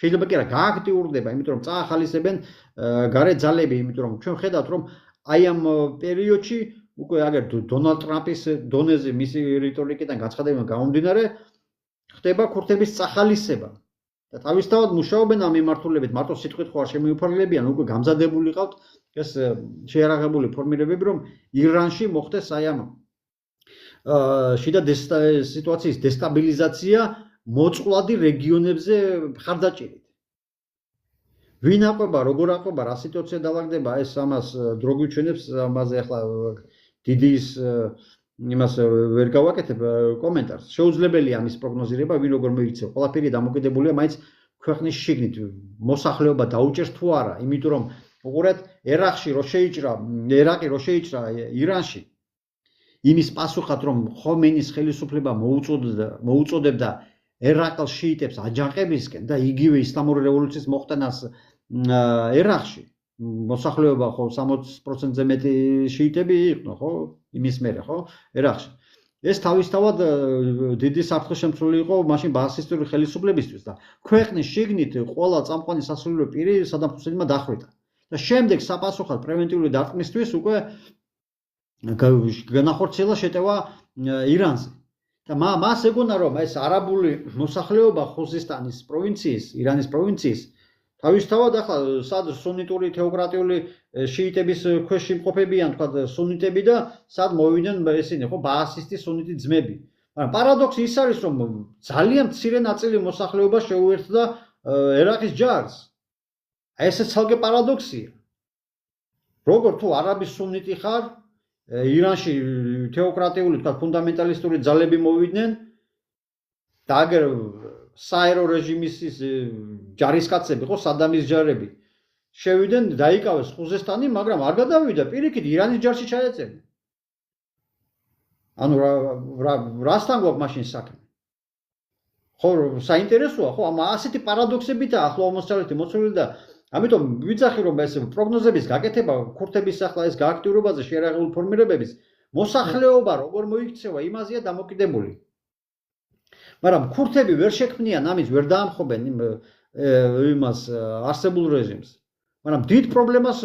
შეიძლება კი არა, გააქტიურდება, იმიტომ რომ წაახალისებენ გარე ძალები, იმიტომ რომ ჩვენ ხედავთ რომ აი ამ პერიოდში უკვე აგერ დონალდ ტრამპის დონეზე მისი რიტორიკიდან გაცხადებიდან გამომდინარე ხდება ქურთების წახალისება. და თავისთავად მუშაობენ ამ მიმართულებით, მარტო სიტყვით ხო არ შემოიფარგლებიან, უკვე გამზადებული ყავთ ეს შეიარაღებული ფორმირებები, რომ ირანში მოხდეს აი ამ შიდა სიტუაციის დესტაბილიზაცია მოწყვლადი რეგიონებზე მხარდაჭერით. ვინ აყვება, როგორ აყვება, რა სიტუაცია დავაგდება, ეს ამას დრო გვიჩვენებს, ამაზე ახლა დიდი იმას ვერ გავაკეთებ კომენტარს. შეუძლებელია ამის პროგნოზირება, ვინ როგორ მოიქცევ. ყველაფერი დამოკიდებულია მაინც ქვეყნის შიგნით, მოსახლეობა დაუჭერს თუ არა, იმიტომ რომ უყურეთ, ერაყი რო შეიჭრა ირანში იმის პასუხად რომ ხომეინის ხელისუფლება მოუწოდებდა ერაყელ შიიტებს აჯანყებისკენ და იგივე ისლამური რევოლუციის მოხდენას ერაყში მოსახლეობა ხო 60%-ზე მეტი შიიტები იყვნენ ხო იმის მერე ხო ერაყში ეს თავისთავად დიდი საფრთხე-შემცვლელი იყო მაშინ ბაასისტური ხელისუფლებისთვის და ქვეყნის შიგნით ყველა წამყვანი სასულიერო პირი სადამ ხუსეინმა დახვეწა და შემდეგ საპასუხოდ პრევენტიული დარტყმისთვის უკვე განახორციელა შეტევა ირანზე და მას ეგონა რომ ეს არაბული მოსახლეობა ხუზისტანის პროვინციის ირანის პროვინციის თავისთავად ახლა სად სუნიტური თეოკრატიული შიიტების ქვეშ იმყოფებიან თქვა სუნიტები და სად მოვიდნენ ესენი ხო ბაასისტის სუნიტი ძმები მაგრამ პარადოქსი ის არის რომ ძალიან მცირე ნაწილი მოსახლეობა შეუერთდა ერაყის ჯარს ეს ცალკე პარადოქსია როგორ თუ არაბის სუნიტი ხარ ირანში თეოკრატიული თქვა ფუნდამენტალისტური ძალები მოვიდნენ და აგერ საერო რეჟიმის ჯარისკაცები ხო სადამის ჯარები შევიდნენ დაიკავეს ხუზესტანი მაგრამ არ გადავიდა პირიქით ირანის ჯარში ჩაეწერა ანუ რასთან გვაქვს მაშინ საქმე ხო საინტერესოა ხო ამ ასეთი პარადოქსებითა ახლა მოსწავლეთი მოცულილი და ამიტომ ვიძახი რომ ეს პროგნოზების გაკეთება ქურთების ახლა ეს გააქტიურებაზე შეიარაღებული ფორმირებების მოსახლეობა როგორ მოიქცევა იმაზეა დამოკიდებული მაგრამ ქურთები ვერ შექმნიან ამის ვერ დაამხობენ იმას არსებულ რეჟიმს მაგრამ დიდ პრობლემას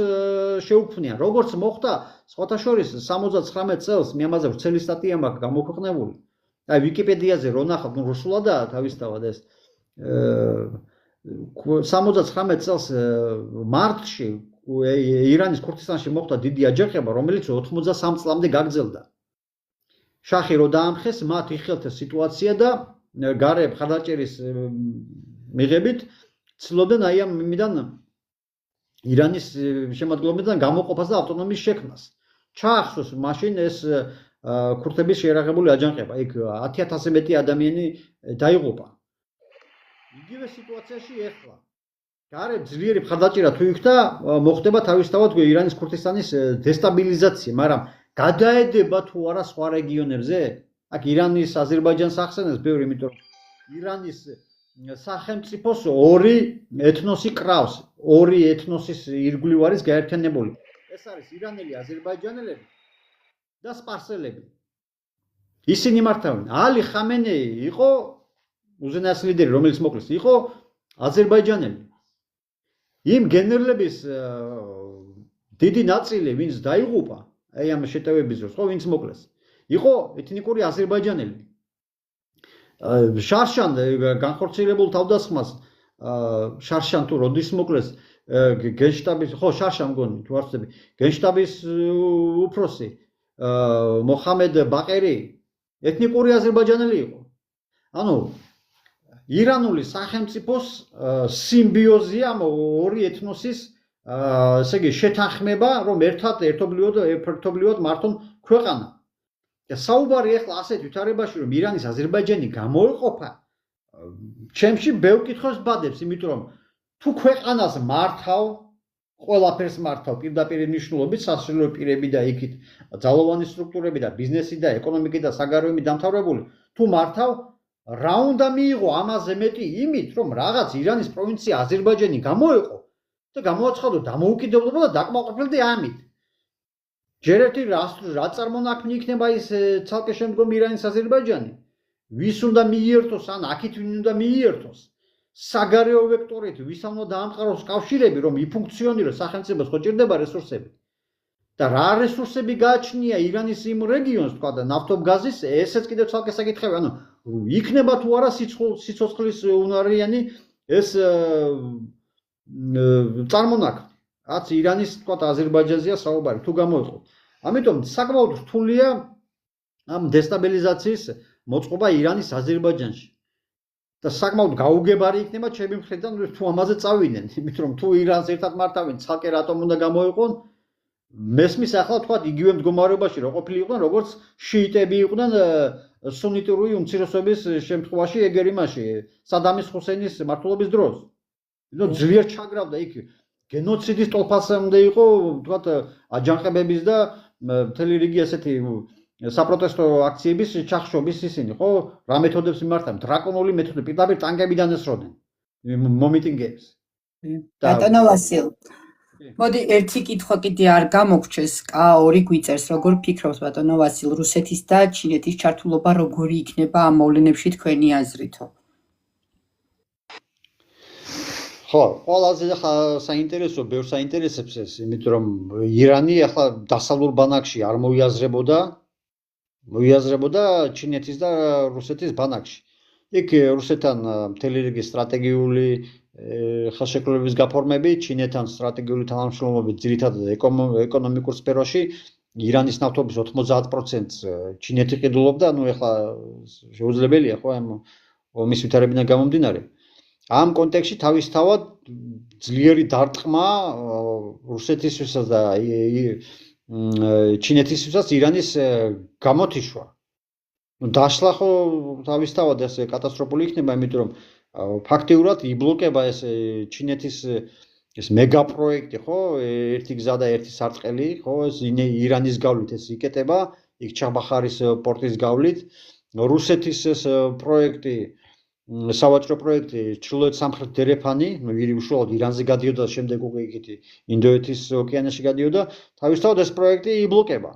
შეუქმნიან როგორც მოხდა სხვათა შორის 79 წელს მე ამაზე ვრცელი სტატია მაქვს გამოქვეყნებული აი ვიკიპედიაზე რო ნახავთ ნუ რუსულადაა თავისთავად ეს 79 წელს მარტში ირანის ქურთისტანში მოხდა დიდი აჯანყება რომელიც 83 წლამდე გაგრძელდა შახი რო დაამხეს მათ იხელთა სიტუაცია და გარე მხარდაჭერის მიღებით ცდილობდნენ აი ამ იმიდან ირანის შემადგენლობიდან გამოყოფას და ავტონომიის შექმნას ჩაახსოვს მაშინ ეს ქურთების შეიარაღებული აჯანყება იქ 10000-ზე მეტი ადამიანი დაიღუპა იგივე სიტუაციაში ეხლა გარე ძლიერი მხარდაჭერა თუ იქ და მოხდება თავისთავად ირანის ქურთისტანის დესტაბილიზაცია მაგრამ გადაედება თუ არა სხვა რეგიონებზე აქ ირანის აზერბაიჯანს ახსენებს ბევრი იმიტომ რომ ირანის სახელმწიფოს ორი ეთნოსი კრავს ორი ეთნოსის ირგვლივ არის გაერთიანებული ეს არის ირანელი აზერბაიჯანელები და სპარსელები ისინი მართავენ ალი ხამენეი იყო უზენაესი ლიდერი რომელიც მოკლეს იყო აზერბაიჯანელი იმ გენერლების დიდი ნაწილი ვინც დაიღუპა აი ამ შეტევების დროს ხო ვინც მოკლეს იყო ეთნიკური აზერბაიჯანელი შარშან განხორციელებულ თავდასხმას შარშან თუ როდის მოკლეს გენშტაბის ხო შარშან მგონი თუ არ ვცდები გენშტაბის უფროსი მოხამედ ბაყერი ეთნიკური აზერბაიჯანელი იყო ანუ ირანული სახელმწიფოს სიმბიოზია ამ ორი ეთნოსის ესე იგი შეთანხმება რომ ერთობლივად მართონ ქვეყანა და საუბარი ახლა ასეთ ვითარებაში რომ ირანის აზერბაიჯანი გამოეყოფა ჩემში ბევრ კითხვას ბადებს იმიტომ რომ თუ ქვეყანას მართავ ყველაფერს მართავ პირდაპირ მნიშვნელობით სასულიერო პირები და იქით ძალოვანი სტრუქტურები და ბიზნესი და ეკონომიკა და საგარეო დამთავრებული თუ მართავ რა უნდა მიიღო ამაზე მეტი იმით რომ რაღაც ირანის პროვინცია აზერბაიჯანი გამოეყო და გამოაცხადო დამოუკიდებლობა და დაკმაყოფილდა ამით ჯერ ერთი რა წარმონაქმნი იქნება ის ცალკე შემდგომ ირანის აზერბაიჯანი? ვის უნდა მიიერთოს, ან აქეთ ვინ უნდა მიიერთოს? საგარეო ვექტორით ვის უნდა დაამყაროს კავშირები, რომ იფუნქციონიროს სახელმწიფოს, ხო ჭირდება რესურსები. და რა რესურსები გააჩნია ირანის იმ რეგიონს, თქვა და ნავთობგაზის, ესეც კიდევ ცალკე საკითხები, ანუ იქნება თუ არა სიცოცხლის უნარიანი ეს წარმონაქმნი. რაც ირანის, თქვა აზერბაიჯანზეა საუბარი, თუ გამოიყო. ამიტომ საკმაოდ რთულია ამ დესტაბილიზაციის მოწყობა ირანის აზერბაიჯანში. და საკმაოდ გაუგებარი იქნება ჩემი მხრიდან თუ ამაზე წავიდნენ, იმიტომ რომ თუ ირანს ერთად მართავენ, ცალკე რატომ უნდა გამოიყონ? მესმის ახლა თქვა იგივე მდგომარეობაში რო ყოფილიყვნენ, როგორც შიიტები იყვნენ სუნიტური უმცირესობის შემთხვევაში ეგერ იმაში, სადამის ხუსეინის მმართველობის დროს. იმიტომ ძლიერ ჩაგრავდა იქ გენოციდის ტოლფასამდე იყო, თქვა აჯანყებების და მთელი რიგი ესეთი საპროტესტო აქციების ჩახშობის ისინი, ხო? რა მეთოდებს მიმართავენ? დრაკონული მეთოდი, პირდაპირ ტანკებიდან ესროდნენ მომიტინგეებს. ბატონო ვასილ, მოდი ერთი კითხვა კიდე არ გამოგჩეს, K2 გვიწერს, როგორ ფიქრობს ბატონო ვასილ, რუსეთის და ჩინეთის ჩართულობა როგორი იქნება ამ მოვლენებში თქვენი აზრითო? ხო, ყველაზე საინტერესო, ბევრს საინტერესებს ეს, იმიტომ რომ ირანი ახლა დასავლურ ბანაკში არ მოიაზრებოდა ჩინეთის და რუსეთის ბანაკში. იქ რუსეთთან მთელი რიგი სტრატეგიული ხელშეკრულების გაფორმები, ჩინეთთან სტრატეგიული თანამშრომლობით, ძირითადად ეკონომიკურ სფეროში, ირანის ნავთობის 90%-ს ჩინეთი ყიდულობდა, ну ეხლა შეუძლებელია ხო ამ ომის ვითარებიდან გამომდინარე. ამ კონტექსტში თავისთავად ძლიერი დარტყმა რუსეთისთვისაც და ჩინეთისთვისაც ირანის გამოთიშვა. ну დაშლა ხო თავისთავად ეს კატასტროფული იქნება, იმიტომ რომ ფაქტიურად იბლოკება ეს ჩინეთის ეს მეგა პროექტი, ხო, ერთი გზა და ერთი სარტყელი, ხო, ეს ირანის გავლით ეს იკეტება, იქ ჩაბახარის პორტის გავლით, რუსეთის ეს პროექტი, სავაჭრო პროექტი, ჩრდილოეთ სამხრეთ დერეფანი, ну უშუალოდ ირანზე გადიოდა, შემდეგ უკვე იქით ინდოეთის ოკეანეში გადიოდა, თავისთავად ეს პროექტი იბლოკება.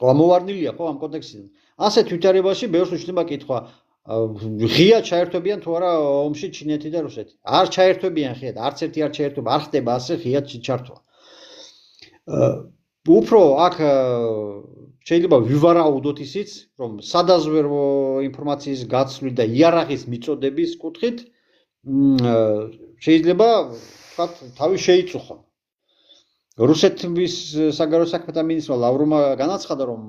გამოვარდნილია ხო ამ კონტექსტიდან. ასეთ ვითარებაში ბევრს უჩნდება კითხვა, ღია ჩაერთვებიან თუ არა ომში ჩინეთი და რუსეთი. არ ჩაერთვებიან ღიად, არც ერთი არ ჩაერთვება, არ ხდება ასე ღიად ჩართვა. უფრო აქ შეიძლება ვივარაუდოთ ისიც, რომ სადაზვერვო ინფორმაციის გაცვლით და იარაღის მიწოდების კუთხით შეიძლება ვთქვათ თავი შეიწუხონ. რუსეთის საგარეო საქმეთა მინისტრმა ლავროვმა განაცხადა, რომ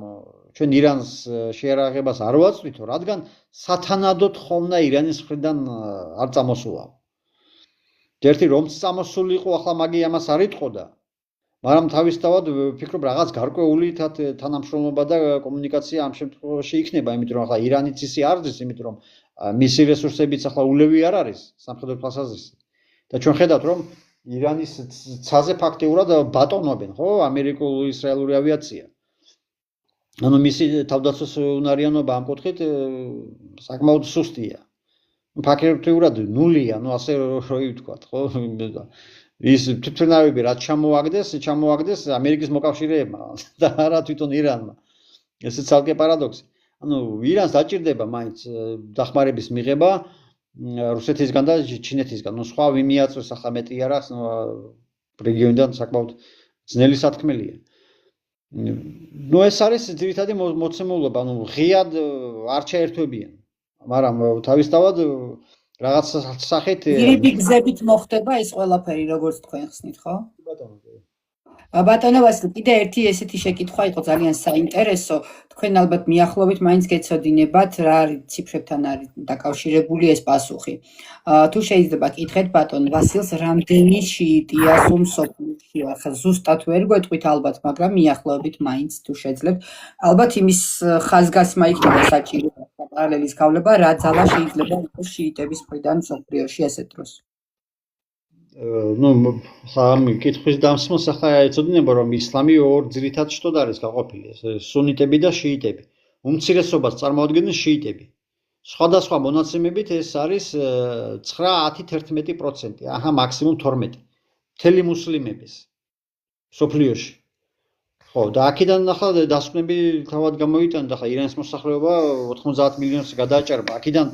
ჩვენ ირანს შეერაღებას არ ვაწვდითო, რადგან სათანადოდ ხომნა ირანის მხრიდან არ წამოსულა. ერთი რომც წამოსულიყო, ახლა მაგი ამას არ იტყოდა, მაგრამ თავისთავად ვფიქრობ რაღაც გარკვეული თანამშრომლობა და კომუნიკაცია ამ შემთხვევაში იქნება, იმიტომ რომ ახლა ირანიც ისე არ ძის, იმიტომ რომ მისი რესურსებიც ახლა ულევი არ არის სამხედრო თვალსაზრისით. და ჩვენ ხედავთ, რომ ირანის ცაზე ფაქტიურად ბატონობენ, ხო, ამერიკულ-ისრაელური ავიაცია. ანუ მისი თავდაცვის უნარიანობა ამ კუთხით საკმაოდ სუსტია. ფაქტიურად ნულია, ну ასე როი ვთქვათ, ხო? ის თვითმფრინავები რაც ჩამოაგდეს ამერიკის მოკავშირეებმა და არა თვითონ ირანმა. ეს ცალკე პარადოქსი. ანუ ირანს დაჭირდება მაინც დახმარების მიღება რუსეთისგან და ჩინეთისგან. ну სხვა ვინ მიაწვეს ახლა მეტი იარაღს, რეგიონიდან საკმაოდ ძნელი სათქმელია. ну ეს არის ძირითადი მოცემულობა, ანუ ღიად არ ჩაერთვებიან. მაგრამ თავისთავად რაღაც სახით ძირითადი გზებით მოხდება ეს ყველაფერი, როგორც თქვენ ხსნით, ხო? ბატონო. ბატონო ვასილ, კიდე ერთი ესეთი შეკითხვა იყო ძალიან საინტერესო. თქვენ ალბათ მიახლოებით მაინც გეცოდინებათ რა ციფრებთან არის დაკავშირებული ეს პასუხი. თუ შეიძლება კითხეთ ბატონ ვასილს, რამდენი შიიტია სულ მსოფლიოში? ახლა ზუსტად ვერ გვეტყვით ალბათ, მაგრამ მიახლოებით მაინც თუ შეძლებთ. ალბათ იმის ხაზგასმა იქნება საჭირო პარალელის გავლება, რა ძალა შეიძლება იყოს შიიტების მხრიდან მსოფლიოში ასეთ დროს. ну ამ კითხვის დამსმოს ახლა ეცოდინება, რომ ისლამი ორ ძირითად შტოდ არის გაყოფილი, სუნიტები და შიიტები. უმცირესობას წარმოადგენენ შიიტები. სხვადასხვა მონაცემებით ეს არის 9-10-11%, ახლა მაქსიმუმ 12. მთელი მუსლიმების სოფლიოში. ხო, და აქედან ახლა დასკვნები თავად გამოიტანდა, ხა ირანის მოსახლეობა 90 მილიონს გადააჭარბა. აქედან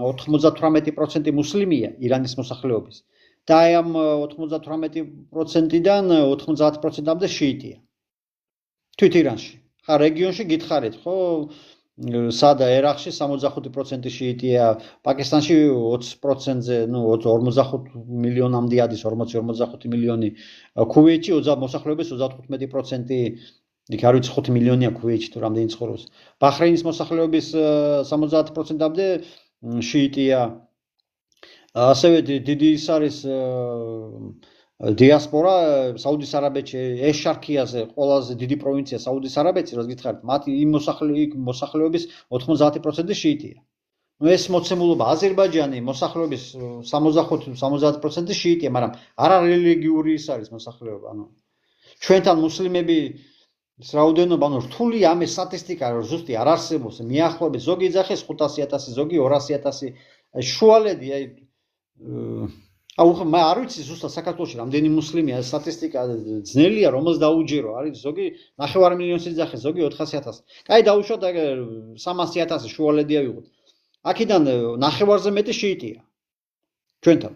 98% მუსლიმია ირანის მოსახლეობის. და აი ამ 98%-დან 90%-მდე შიიტია. თვით ირანში. ხა რეგიონში გითხარით, ხო? სადა ერაყში 65% შიიტია, პაკისტანში 20%-ზე, 45 მილიონამდე ადის, 40-45 მილიონი, ქუვეითში მოსახლეობის 35%, იქ არ ვიცი 5 მილიონია ქუვეითში თუ რამდენი ცხოვრობს. ბაჰრეინის მოსახლეობის 70%-მდე შიიტია. ასევე დიდი ის არის დიასპორა საუდის არაბეთში, ეშარქიაზე ყველაზე დიდი პროვინცია საუდის არაბეთში, რაც გითხარით, მათი იმ მოსახლეობის 90% შიიტია. ეს მოცემულობა აზერბაიჯანი მოსახლეობის 65-70% შიიტია, მაგრამ არარელიგიური ის არის მოსახლეობა, ჩვენთან მუსლიმები რაოდენობა, რთული ამის სტატისტიკა ზუსტი არ არსებობს, მიახლოებით ზოგი ეძახეს 500,000, ზოგი 200,000, შუალედი აი მე არ ვიცი ზუსტად საქართველოში რამდენი მუსლიმია, სტატისტიკა ძნელია რომელს დაუჯერო, არის ზოგი 9 მილიონს ეძახეს, ზოგი 400,000. კაი დაუშვათ 300,000 შუალედი ავიღოთ. აქედან 9-ზე მეტი შიიტია. ჩვენთან.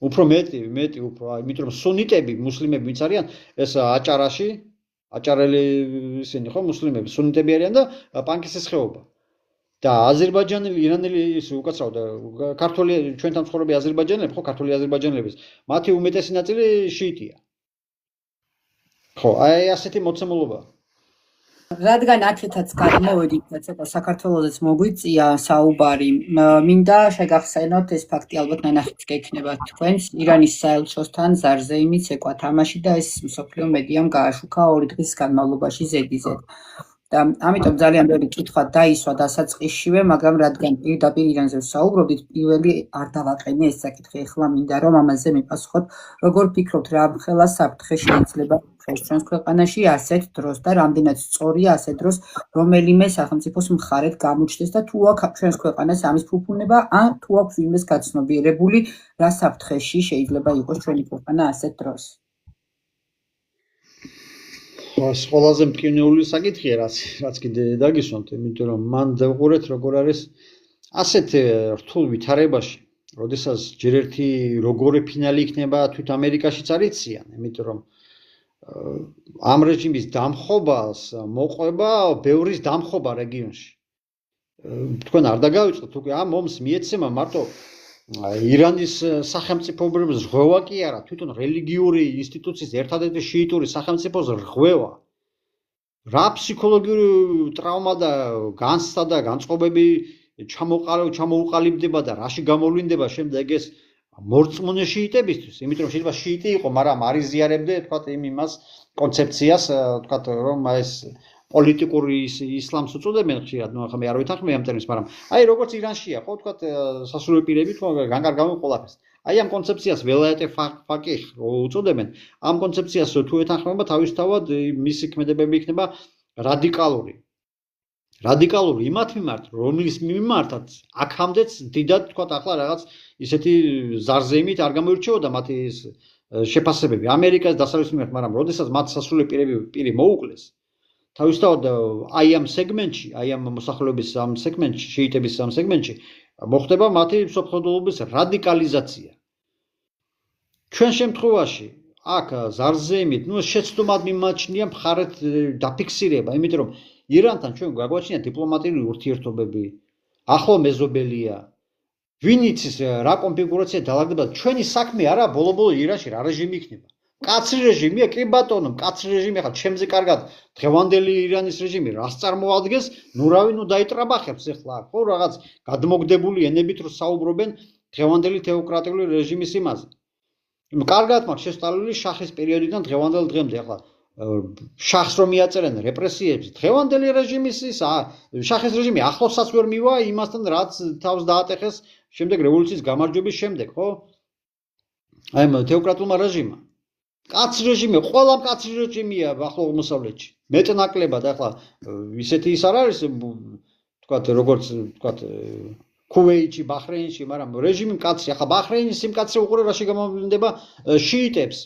უფრო მეტი უფრო, იმიტომ რომ სუნიტები, მუსლიმები ვინც არიან, ეს აჭარაში, აჭარელი ისინი ხო მუსლიმები, სუნიტები არიან და პანკისის ხეობა. და აზერბაიჯანელი, ირანელი ის უკაცრავ და ქართული ჩვენთან მცხოვრები აზერბაიჯანელები, ხო, ქართული აზერბაიჯანელების, მათი უმეტესი ნაწილი შიიტია. ხო, აი ასეთი მოცემულობა. რადგან აქეთაც გადმოვედით და ცოტა საქართველოსაც მოგვიწია საუბარი, მინდა შეგახსენოთ ეს ფაქტი ალბათ ნანახიც გექნება თქვენს, ირანის საელჩოსთან ზარზეიმიც ეკვა თამაში და ეს მსოფლიო მედიამ გააშუქა 2 დღის განმავლობაში ზედიზედ. და ამიტომ ძალიან ბევრი კითხვა დაისვა დასაწყისშივე, მაგრამ რადგან პირდაპირ ირანზე ვსაუბრობდით, პირველი არ დავაყენე ეს საკითხი, ეხლა მინდა რომ ამაზე მიპასუხოთ, როგორ ფიქრობთ, რა ხელა საფრთხე შეიძლება იხდეს ჩვენს ქვეყანაში ასეთ დროს და რამდენად სწორია ასეთ დროს რომელიმე სახელმწიფოს მხარეთ გამოჩნდეს და თუ აქვს ჩვენს ქვეყანას ამის ფუფუნება, ან თუ აქვს ვინმეს გაცნობიერებული, რა საფრთხეში შეიძლება იყოს ჩვენი ქვეყანა ასეთ დროს. ეს ყველაზე მტკივნეული საკითხია, რაც კიდე დაგისვამთ, იმიტომ რომ მან დავუყურეთ როგორ არის ასეთ რთულ ვითარებაში, როდესაც ჯერ ერთი როგორი ფინალი იქნება თვით ამერიკაშიც არ იციან, იმიტომ რომ ამ რეჟიმის დამხობას მოყვება ბევრის დამხობა რეგიონში. თქვენ არ დაგავიწყოთ, უკვე ამ ომს მიეცემა მარტო ირანის სახელმწიფოებრივ ზღვევა კი არა, თვითონ რელიგიური ინსტიტუციის ერთადერთი შიიტური სახელმწიფოს რღვევა. რა ფსიქოლოგიური ტრავმა და განცდა და განწყობები ჩამოუყალიბდება და რაში გამოვლინდება შემდეგ ეს მორწმუნე შიიტებისთვის, იმიტომ რომ შეიძლება შიიტი იყო, მაგრამ არ იზიარებდა, თქვათ იმას კონცეფციას, თქვათ რომ ეს პოლიტიკური ისლამს უწოდებენ ხშირად, ახლა მე არ ვითანხმები ამ ტერმინს, მაგრამ აი როგორც ირანშია, ხო, თქვათ სასულიერო პირები თუ განკარგავენ ყველაფერს. აი ამ კონცეფციას ველაიატე ფაკიჰ უწოდებენ. ამ კონცეფციას თუ ეთანხმება, თავისთავად მისი ქმედებები იქნება რადიკალური. რადიკალური იმათ მიმართ, რომლის მიმართაც აქამდეც დიდად თქვათ ახლა რაღაც ისეთი ზარზეიმით არ გამოირჩეოდა მათი შეფასებები ამერიკას დასავლეთის მიმართ, მაგრამ როდესაც მათ სასულიერო პირი მოუკლეს თავისთავად აი ამ სეგმენტში, აი ამ მოსახლეობის ამ სეგმენტში, შიიტების ამ სეგმენტში მოხდება მათი მსოფლმხედველობის რადიკალიზაცია. ჩვენ შემთხვევაში აქ ზარზეიმით, შეცდომად მიმაჩნია მხარეთ დაფიქსირება, იმიტომ რომ ირანთან ჩვენ გაგვაჩნია დიპლომატიური ურთიერთობები, ახლო მეზობელია. ვინ იცის რა კონფიგურაცია დაალაგდება, ჩვენი საქმე არა ბოლო-ბოლო ირანში რა რეჟიმი იქნება. კაცრი რეჟიმია, კი ბატონო, კაცრი რეჟიმი ახლა ჩემზე კარგად დღევანდელი ირანის რეჟიმი რას წარმოადგენს, რავი, დაიტრაბახებს ახლა, ხო, რაღაც გადმოგდებული ენებით რო საუბრობენ დღევანდელი თეოკრატიული რეჟიმის იმაზე. კარგად მაქვს შესწავლილი შახის პერიოდიდან დღევანდელ დღემდე, ახლა შახს რომ მიაწერენ რეპრესიებს, დღევანდელი რეჟიმის ის შახის რეჟიმი ახლოსაც ვერ მივა იმასთან, რაც თავს დაატეხეს შემდეგ რევოლუციის გამარჯვების შემდეგ, ხო? აი ამ თეოკრატულმა რეჟიმმა კაცრი რეჟიმი, ყველა კაცრი რეჟიმია ახლო აღმოსავლეთში. მეტნაკლებად ახლა ისეთი ის არ არის, თქვათ, როგორც თქვათ, ქუვეითში, ბაჰრეინში, მაგრამ რეჟიმი მკაცრი. ახლა ბაჰრეინის სიმკაცრე უყურე რაში გამოვლინდება შიიტებს,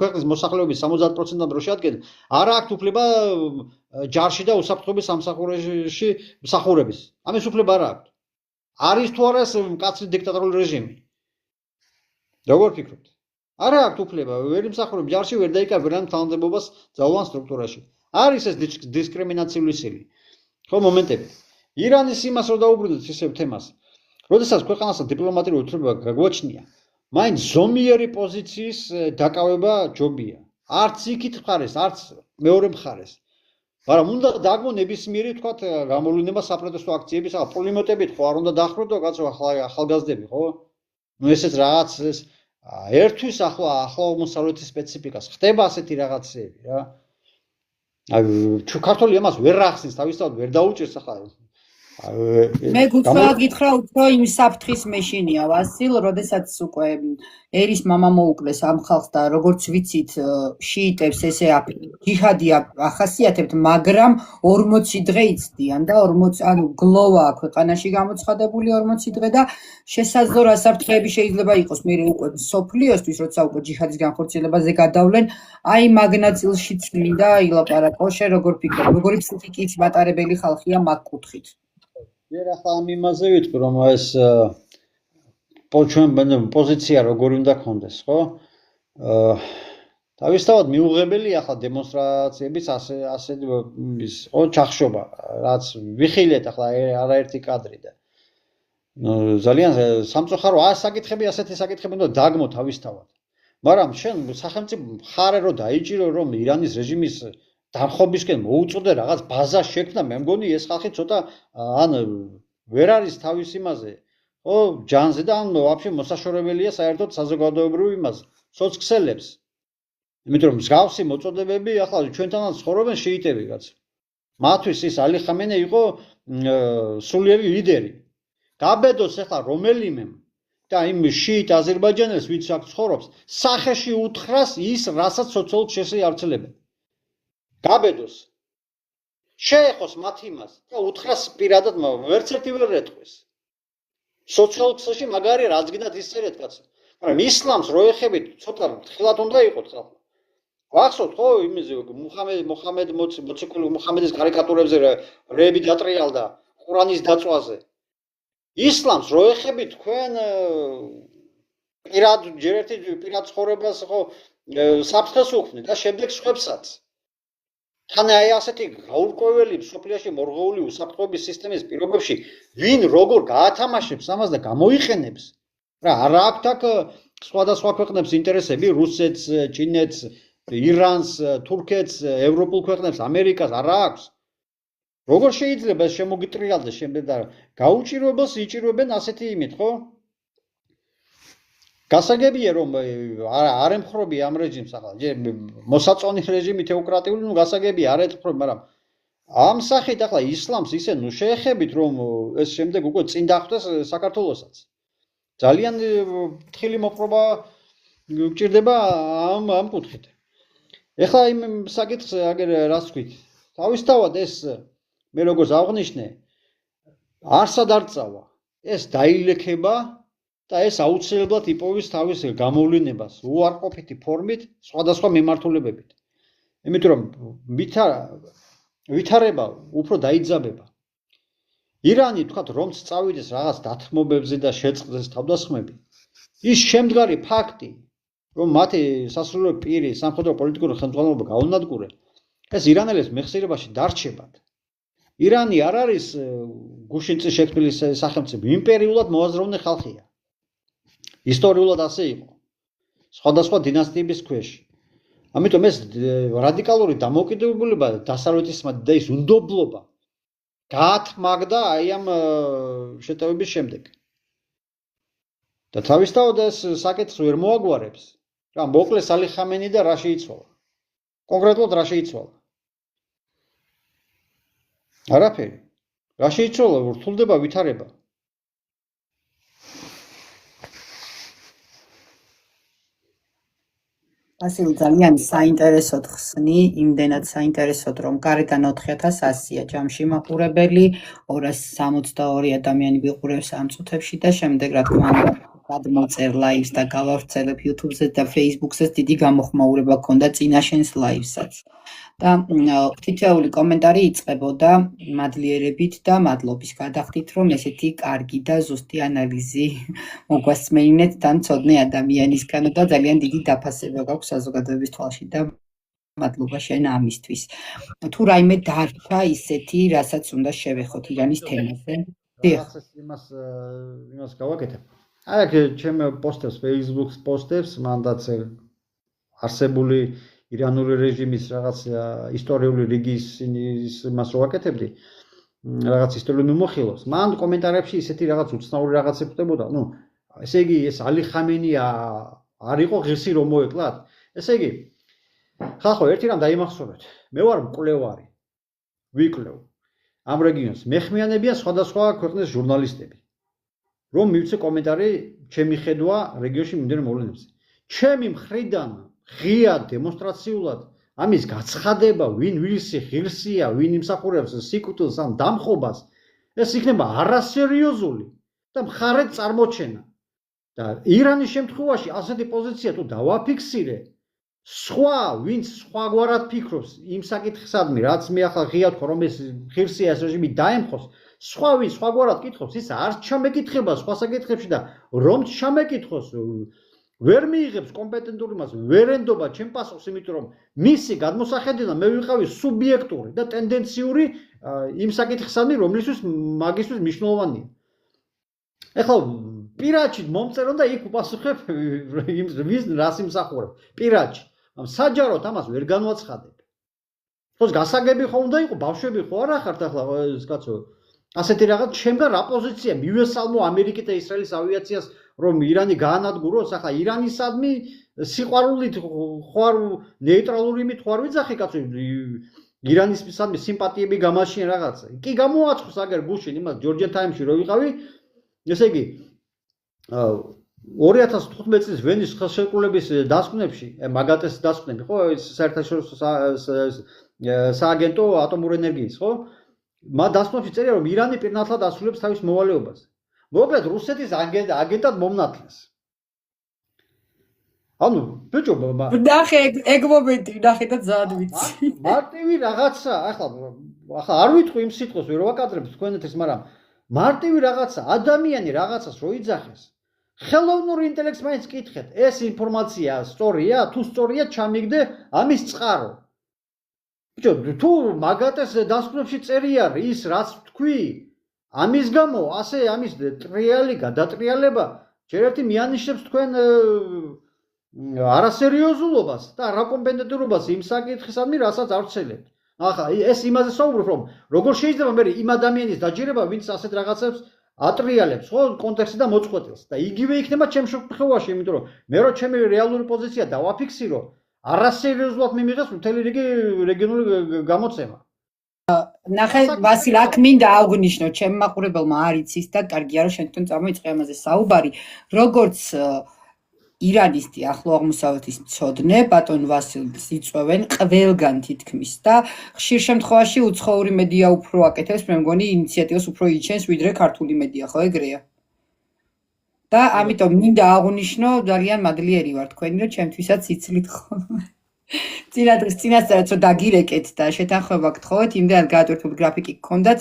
ქვეყნის მოსახლეობის 70%-ად რო შეადგენენ, არ აქვთ უფლება ჯარში და უსაფრთხოების სამსახურეში მსახურების. ამის უფლება არ აქვთ. არის თუ არა ეს მკაცრი დიქტატორული რეჟიმი? როგორ ფიქრობთ? არა აქვთ უფლება, ვერ იმსახურებს ჯარში, ვერ დაიკავებენ თანამდებობას ძალოვან სტრუქტურაში. არის ეს დისკრიმინაციული სილი. ხო მომენტები. ირანის იმას რო დაუბრუნდეთ ისევ თემას. როდესაც ქვეყანასთან დიპლომატიური ურთიერთობა გაგვაჩნია, მაინც ზომიერი პოზიციის დაკავება ჯობია. არც იქით მხარეს, არც მეორე მხარეს. მაგრამ უნდა დაგმო ნებისმიერი თქვათ გამოვლენა საპროტესტო აქციების, ახლა პოლიმოტებით ხო არ უნდა დახროდო კაცო ახალგაზრდები, ხო? ნუ ესეც რაღაც ეს ერთვის ახლა მოსავლეთის სპეციფიკას. ხდება ასეთი რაღაცები რა. ქართული ამას ვერ ახსნის, თავისთავად ვერ დაუჭერს ახლა. მე გუწევად გითხრა უფრო იმ საფრთხის მეშინია ვასილ, როდესაც უკვე ერის მამა მოუკლეს ამ ხალხს და როგორც ვიცით, შიიტებს ესე ჯიჰადი ახასიათებთ, მაგრამ 40 დღე იცდიან და 40 ანუ გლოვა ქვეყანაში გამოცხადებული 40 დღე და შესაძლო რა საფრთხეები შეიძლება იყოს მე უკვე სოფლიოსთვის, როცა უკვე ჯიჰადის განხორციელებაზე გადავლენ, აი მაგნაწილშიც მინდა ილაპარაკო, შენ როგორ ფიქრობ, როგორი ფსიქიკის მატარებელი ხალხია მაგ კუთხით? ვერ ახლა ამ იმაზე ვიტყვი რომ ეს ჩვენ პოზიცია როგორი უნდა გქონდეს, ხო? თავისთავად მიუღებელი ახლა დემონსტრაციების ასე ის ხო ჩახშობა, რაც ვიხილეთ ახლა არაერთი კადრი და ძალიან სამწუხარო ასეთი საკითხები უნდა დაგმო თავისთავად. მაგრამ შენ სახელმწიფო მხარე რო დაიჭირო რომ ირანის რეჟიმის დამხობისკენ მოუწოდე რაღაც ბაზა შექმნა, მე მგონი ეს ხალხი ცოტა ან ვერ არის თავის იმაზე, ხო, ჯანზე და ან ვაფშე მოსაშორებელია საერთოდ საზოგადოებრივ იმას, სოციქსელებს. იმიტომ რომ მსგავსი მოწოდებები ახლა ჩვენთანაც ცხოვრობენ შიიტები კაც. მათთვის ის ალი ხამენე იყო სულიერი ლიდერი. გაბედოს ახლა რომელიმე და იმ შიიტ აზერბაიჯანელს ვინც აქ ცხოვრობს, სახეში უთხრას ის, რასაც სოციოლოგ შეიარჩელებენ. გაბედოს შეეხოს მათ იმას და უთხრას პირადად ვერც ერთი ვერ ეტყვის. სოციოლოგიაში მაგარი რაც გინდათ ისწერეთ კაცო. მაგრამ ისლამს რო ეხებით ცოტა თხილად უნდა იყოთ ხალხო. ვახსოვთ ხო იმაზე მუჰამედ მოციქული მუჰამედის კარიკატურებზე რეები დატრიალდა ყურანის დაწვაზე. ისლამს რო ეხებით თქვენ პირად ჯერ ერთი პირად ცხოვრებას ხო საფრთხეს უქმნით და შემდეგ სხვებსაც. თან აი ასეთი გაურკვეველი სოფლიოში მორღეული უსაფრთხოების სისტემის პირობებში ვინ როგორ გაათამაშებს ამას და გამოიყენებს რა არ აქვს აქ სხვადასხვა ქვეყნებს ინტერესები რუსეთს, ჩინეთს, ირანს, თურქეთს, ევროპულ ქვეყნებს, ამერიკას არ აქვს როგორ შეიძლება ეს შემოგიტრიალდეს შემდეგ და გაუჭიროებელს იჭირებენ ასეთი იმით ხო გასაგებია რომ არ ემხრობი ამ რეჟიმს ახლა მოსაწონი რეჟიმი თეოკრატიული ნუ გასაგებია არ ეთხრობ მაგრამ ამ სახით ახლა ისლამს ისე ნუ შეეხებით რომ ეს შემდეგ უკვე წინ დახვდეს საქართველოსაც ძალიან თხილი მოპყრობა გჭირდება ამ კუთხით ეხლა იმ საკითხს აგერ რას ვთქვით თავისთავად ეს მე როგორც აღნიშნე არსად არ წავა ეს დაილექება და ეს აუცილებლად იპოვის თავის გამოვლენებას უარყოფითი ფორმით სხვადასხვა მიმართულებებით. იმიტომ რომ ვითარება უფრო დაიძაბება. ირანი თქვათ რომც წავიდეს რაღაც დათმობებზე და შეწყდეს თავდასხმები. ის შემდგარი ფაქტი რომ მათი სასულიერო პირი სამხედრო პოლიტიკური ხელმძღვანელობა გაუნადგურე ეს ირანელებს მეხსიერებაში დარჩებათ. ირანი არ არის გუშინ წინ შექმნილი სახელმწიფო იმპერიულად მოაზროვნე ხალხია. ისტორიულად ასე იყო. სხვადასხვა დინასტიების ქვეშ. ამიტომ ეს რადიკალური დამოუკიდებლობა დასავლეთისმა და ის უნდობლობა გაათმაგდა აი ამ შეტევების შემდეგ. და თავისთავად ეს საკითხს ვერ მოაგვარებს. რა მოკლეს ალი ხამენი და რა შეიცვალა. კონკრეტულად რა შეიცვალა. არაფერი. რა შეიცვალა, რთულდება ვითარება. ასილ ძალიან საინტერესოდ ხსნი, იმდენად საინტერესოდ, რომ გარედან 4100-ია ჯამში მაყურებელი, 262 ადამიანი ვიყურებს ამ წუთებში და შემდეგ რა თქმა უნდა გადმოწერ ლაივს და გავავრცელებ YouTube-ზე და Facebook-ზე დიდი გამოხმაურება გქონდა წინაშენს ლაივსაც. და თითოეული კომენტარი იწყებოდა მადლიერებით და მადლობის გადახდით, რომ ესეთი კარგი და ზუსტი ანალიზი მოგვასმენინეთ თან ცოდნე ადამიანისგან და ძალიან დიდი დაფასება გაქვს საზოგადოების თვალში და მადლობა შენ ამისთვის. თუ რაიმე დარჩა ისეთი, რასაც უნდა შევეხოთ ირანის თემაზე. იმას გავაკეთებ. აი აქ ჩემ პოსტებს, Facebook პოსტებს, მანდაც არსებული ირანული რეჟიმის რაღაც ისტორიული რიგის იმას რო ვაკეთებდი, რაღაც ისტორიული მიმოხილვას. მან კომენტარებში ისეთი რაღაც უცნაური რაღაცები ხდებოდა. ნუ, ესე იგი, ეს ალი ხამენი არ იყო ღირსი რომ მოეკლათ. ესე იგი, ხალხო, ერთი რამ დაიმახსოვრეთ. მე ვარ მკვლევარი. ვიკლევ ამ რეგიონს. მეხმიანებიან სხვადასხვა ქვეყნის ჟურნალისტები. რომ მივცე კომენტარი ჩემი ხედვა რეგიონში მიმდინარე მოვლენებზე. ჩემი მხრიდან ღია დემონსტრაციულად ამის გაცხადება, ვინ ვირსი ღირსია, ვინ იმსახურებს სიკუთილს ამ დამხობას, ეს იქნება არასერიოზული და მხარეთ წარმოჩენა. და ირანის შემთხვევაში ასეთი პოზიცია თუ დავაფიქსირე, სხვა ვინც სხვაგვარად ფიქრობს იმ საკითხისადმი, რაც მე ახლა ღია თქვა, რომ ეს ღირსია ეს რეჟიმი დაემხოს, სხვა ვინც სხვაგვარად კითხობს, ის არ ჩამეკითხება სხვა საკითხებში და რომ ჩამეკითხოს ვერ მიიღებს კომპეტენტური მას, ვერ ენდობა ჩემ პასუხს, იმიტომ რომ მისი გადმოსახედიდან მე ვიყავი სუბიექტური და ტენდენციური იმ საკითხისადმი, რომლისთვის მაგისთვის მნიშვნელოვანია. ეხლა პირაჩი მომწერო და იქ უპასუხებ ვის რას იმსახურებ. პირაჩი, საჯაროდ ამას ვერ განვაცხადებ. ხოს გასაგები ხო უნდა იყო, ბავშვები ხო არ ახართ ახლა ეს კაცო. ასეთი რაღაც ჩემგან რა პოზიცია მივესალმო ამერიკის და ისრაელის ავიაციას რომ ირანი გაანადგუროს, ახლა ირანისადმი სიყვარულით ხوار ნეიტრალური იმით ხوار ვიძახი კაცო, ირანისადმი სიმპათიები გამაშინ რაღაცა. კი გამოაცხოს აგერ გუშინ იმას ჯორჯიან ტაიმში რო ვიყავი, ესე იგი 2015 წლის ვენის ხელშეკრულების დასკვნებში, მაგატეს დასკვნები, ხო, საერთაშორისო სააგენტო ატომური ენერგიის, ხო? მა დასკვნებში წერია რომ ირანი პირნათლად ასრულებს თავის მოვალეობას. მოკლედ რუსეთის აგენტად მომნათლეს. ანუ ბიჭო, ნახე ეგ მომენტი, ნახე და ძალიან ვიცი. მარტივი რაღაცა, ახლა არ ვიტყვი იმ სიტყვას, ვერ ვაკადრებ თქვენთვის, მაგრამ მარტივი რაღაცა, ადამიანი რაღაცას რო იძახეს. ხელოვნური ინტელექტს მაინც კითხეთ, ეს ინფორმაცია სწორია, თუ სწორია, ჩამიგდე ამის წყარო. ბიჭო, თუ მაგატეს დასკვნებში წერია ის რაც თქვი, ამის გამო ასე ამის ტრიალი გადატრიალება ჯერ ერთი მიანიშნებს თქვენ არასერიოზულობას და არაკომპეტენტურობას იმ საკითხისადმი, რასაც არ ვცელებთ. ახლა ეს იმაზე საუბრობ, რომ როგორ შეიძლება მე იმ ადამიანის დაჯერება, ვინც ასეთ რაღაცებს ატრიალებს, ხო, კონტექსტი და მოწყვეტილს და იგივე იქნება ჩემ შემთხვევაში, იმიტომ რომ მე რო ჩემი რეალური პოზიცია დავაფიქსირო, არასერიოზულად მიმიღეს მთელი რიგი რეგიონული გამოცემა. ნახე, ვასილ, აქ მინდა აღვნიშნო, ჩემ მაყურებელმა არ იცის და კარგია რომ შენ თვითონ წამოიწყე ამაზე საუბარი, როგორც ირანისტი ახლო აღმოსავლეთის მცოდნე, ბატონ ვასილს იწვევენ ყველგან თითქმის და ხშირ შემთხვევაში უცხოური მედია უფრო აკეთებს, მე მგონი ინიციატივას უფრო იჩენს, ვიდრე ქართული მედია, ხო ეგრეა? და ამიტომ მინდა აღვნიშნო, ძალიან მადლიერი ვარ თქვენი, რომ ჩემთვისაც იცლით ხოლმე. წინასწარაც რომ დაგირეკეთ და შეთანხმება გთხოვეთ, იმდენად გაატვირთული გრაფიკი გქონდათ,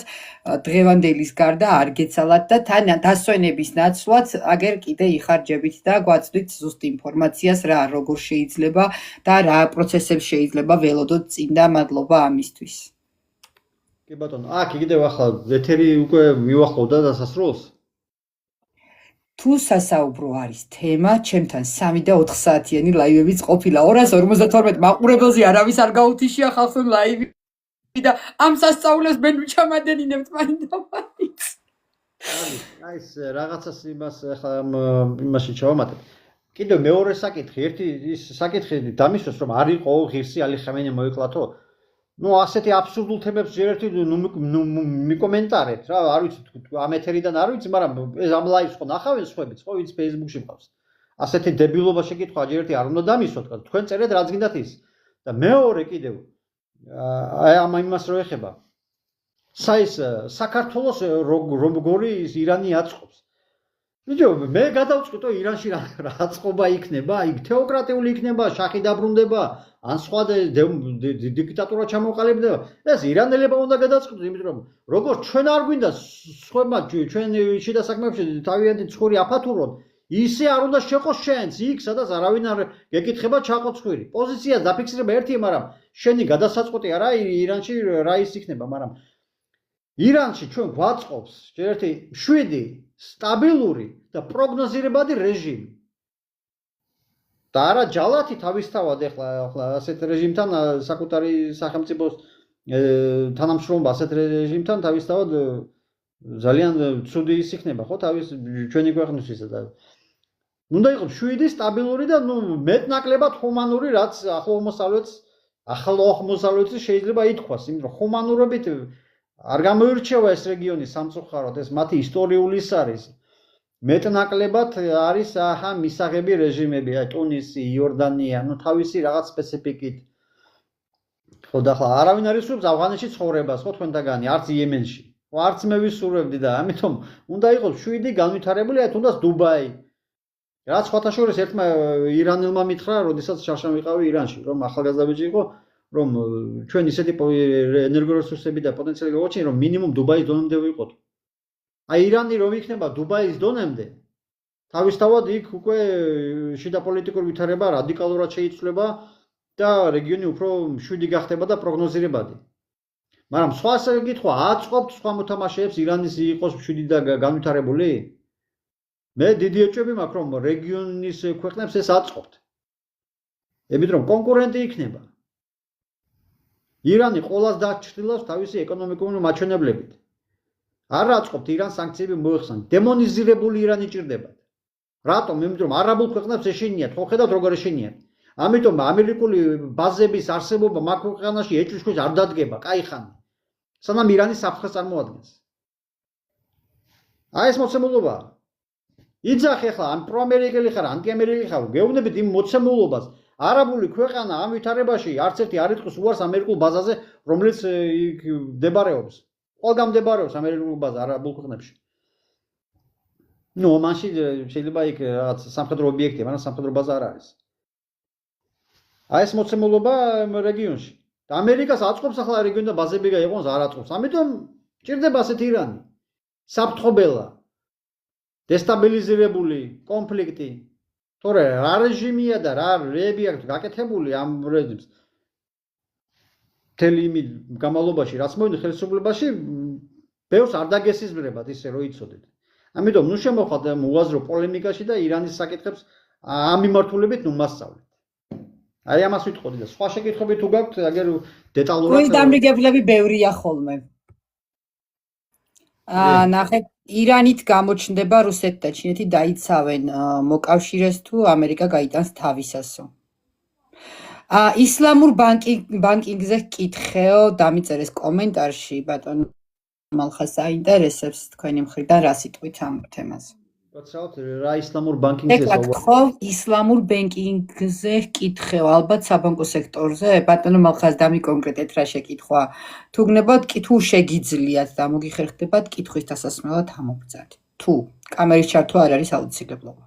დღევანდელის გარდა არ გეცალათ და თან დასვენების ნაცვლად აგერ კიდე იხარჯებით და გვაწვდით ზუსტ ინფორმაციას, რა როგორ შეიძლება და რა პროცესებს შეიძლება ველოდოთ წინ და მადლობა ამისთვის. კი ბატონო, აქ კიდევ ახლა ეთერი უკვე მივახლოვდა დასასრულს. თუ სასაუბრო არის თემა, ჩემთან 3 და 4 საათიანი ლაივებიც ყოფილა. 252 მაყურებელზე არავის არ გაუთიშია ხალხთან ლაივი და ამ სასწაულებს მე ჩამადენინებთ მაინც. აი ეს რაღაცას იმას ახლა იმაში ჩავამატებ. კიდევ მეორე საკითხი, ერთი ის საკითხი დამისვეს, რომ არ იყო ღირსი ალი ხამენი მოეკლათო. ნუ ასეთი აბსურდულ თემებს ჯერ ერთი მიკომენტარეთ რა, არ ვიცი ამ ეთერიდან არ ვიცი, მაგრამ ეს ამ ლაივს ხო ნახავენ სხვებიც, ხო, ვინც Facebook-ში მყავს. ასეთი დებილობა შეკითხვა ჯერ ერთი არ უნდა დამისვათ, თქვენ წერეთ რაც გინდათ ის. და მეორე კიდევ აი ამ იმას რო ეხება. საის საქართველოს როგორი ირანი აწყობს. ბიჭო, მე გადავწყვიტო ირანში რა აწყობა იქნება, იქ თეოკრატიული იქნება, შახი დაბრუნდება, ან სხვა დიქტატურა ჩამოყალიბდება. ეს ირანელებმა უნდა გადაწყვიტოს, იმიტომ რომ როგორც ჩვენ არ გვინდა სხვებმა ჩვენ შიდა საქმეებში თავიანთი ცხური აფათურონ, ისე არ უნდა შეყოს შენც იქ, სადაც არავინ არ გეკითხება ჩაყო ცხური. პოზიციას დაფიქსირება ერთია, მაგრამ შენი გადასაწყვეტი არა ირანში რა ის იქნება, მაგრამ ირანში ჩვენ გვაწყობს ერთი 7 სტაბილური და პროგნოზირებადი რეჟიმი. და არა ჯალათი თავისთავად ახლა ასეთ რეჟიმთან საკუთარი სახელმწიფოს თანამშრომლობა ასეთ რეჟიმთან თავისთავად ძალიან ცუდი ის იქნება, ხო, თავის ჩვენი ქვეყნისისა და უნდა იყოს 7 სტაბილური და მეტნაკლებად ჰუმანური, რაც ახლო აღმოსავლეთს შეიძლება ითქვას, იმიტომ რომ ჰუმანურობით არ გამოირჩევა ეს რეგიონი სამწუხაროდ, ეს მათი ისტორიული ის არის. მეტნაკლებად არის მისაღები რეჟიმები, ტუნისი, იორდანია, თავისი რაღაც სპეციფიკით. ხო და ახლა არავინ არ ისურვებს ავღანეთში ცხოვრებას, ხო თქვენთაგანი, არც იემენში. ხო არც მე ვისურვებდი და ამიტომ უნდა იყოს 7 განვითარებული, თუნდაც დუბაი. რაც სხვათა შორის ერთმა ირანელმა მითხრა, როდესაც შარშან ვიყავი ირანში, რომ ახალგაზრდა ბიჭი იყო, რომ ჩვენ ისეთი ენერგორესურსები და პოტენციალი გავაჩინე, რომ მინიმუმ დუბაის დონემდე ვიყოთ. აი ირანი რომ იქნება დუბაის დონემდე, თავისთავად იქ უკვე შიდა პოლიტიკური ვითარება რადიკალურად შეიცვლება და რეგიონი უფრო 7 გახდება და პროგნოზირებადი. მაგრამ სხვა საკითხია, აწყობთ სხვა მოთამაშეებს ირანის იყოს 7 და განვითარებული? მე დიდი ეჭვები მაქვს, რომ რეგიონის ქვეყნებს ეს აწყობთ. ემით რომ კონკურენტი იქნება. ირანი ყოველას დაჩრდილავს თავისი ეკონომიკური მაჩვენებლებით. არ აწყობთ ირანს სანქციები მოეხსნათ. დემონიზირებული ირანი ჭირდებათ. რატომ? იმიტომ რომ არაბულ ქვეყნებს ეშინიათ, ხო ხედავთ როგორ ეშინიათ. ამიტომ ამერიკული ბაზების არსებობა მაგ ქვეყანაში ეჭვიშვილს არ დადგება, კაი ხანი. სანამ ირანის საფრთხეს წარმოადგენს. აი ეს მოცემულობა. იძახი ახლა ან პროამერიკელი ხარ, ანტიამერიკელი ხარ, გეუბნებით იმ მოცემულობას. არაბული ქვეყანა ამ ვითარებაში არც ერთი არ იტყვის უარს ამერიკულ ბაზაზე, რომელიც იქ მდებარეობს. ყველგან მდებარეობს ამერიკული ბაზა არაბულ ქვეყნებში. მაშინ შეიძლება იქ რაღაც სამხედრო ობიექტია, მაგრამ სამხედრო ბაზა არ არის. აი ეს მოცემულობა რეგიონში. და ამერიკას აწყობს ახლა რეგიონი და ბაზები გაიყვანოს, არ აწყობს. ამიტომ ჭირდება ასეთი ირანი. საფრთხობელა, დესტაბილიზირებული კონფლიქტი. თორე რა რეჟიმია და რა რეები აქვს გაკეთებული ამ რეჟიმს. მთელი იმ გამალობაში, რაც მოვიდა ხელისუფლებაში, ბევრს არ დაგესიზმრებათ ისე რომ იცოდეთ. ამიტომ შემოხვდათ უაზრო პოლემიკაში და ირანის საკითხებს ამ მიმართულებით მასწავლეთ. აი ამას ვიტყოდი და სხვა შეკითხვები თუ გაქვთ, აგერ დეტალურად. გულის დამრიგებლები ბევრია ხოლმე. ნახეთ, ირანით გამოჩნდება რუსეთი და ჩინეთი დაიცავენ მოკავშირეს თუ ამერიკა გაიტანს თავისასო. ისლამურ ბანკინგზე კითხეო, დამიწერეს კომენტარში, ბატონო მალხას აინტერესებს თქვენი მხრიდან რა სიტყვით ამ თემაზე. გაცავთ რა ისლამურ ბანკინგზე ხო, ისლამურ ბანკინგზე კითხეო, ალბათ საბანკო სექტორზე, ბატონო მალხას დამიკონკრეტეთ რა შეკითხვა. თუ გნებავთ, თუ შეგიძლიათ და მოგიხერხდებათ კითხვის დასასმელად ამობრძად. თუ კამერის ჩართვა არ არის აუცილებლობა.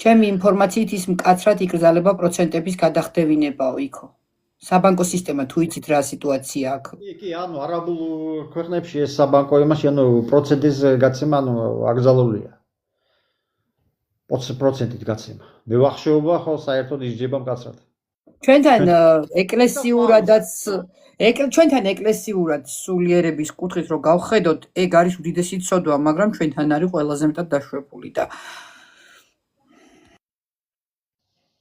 ჩემი ინფორმაციით ის მკაცრად იკრძალება პროცენტების გადახდევინებაო იქო. საბანკო სისტემა თუ იცით რა სიტუაცია აქვს. კი, ანუ არაბულ ქვეყნებში ეს საბანკო იმაში, ანუ პროცენტის გაცემა აკრძალულია. 20%-ით გაცემა. მე ვახშეობა ხო საერთოდ ისჯება მკაცრად. ჩვენთან ეკლესიურად სულიერების კუთხით რო გავხედოთ, ეგ არის უდიდესი ცოდვა, მაგრამ ჩვენთან არის ყველაზე მეტად დაშვებული და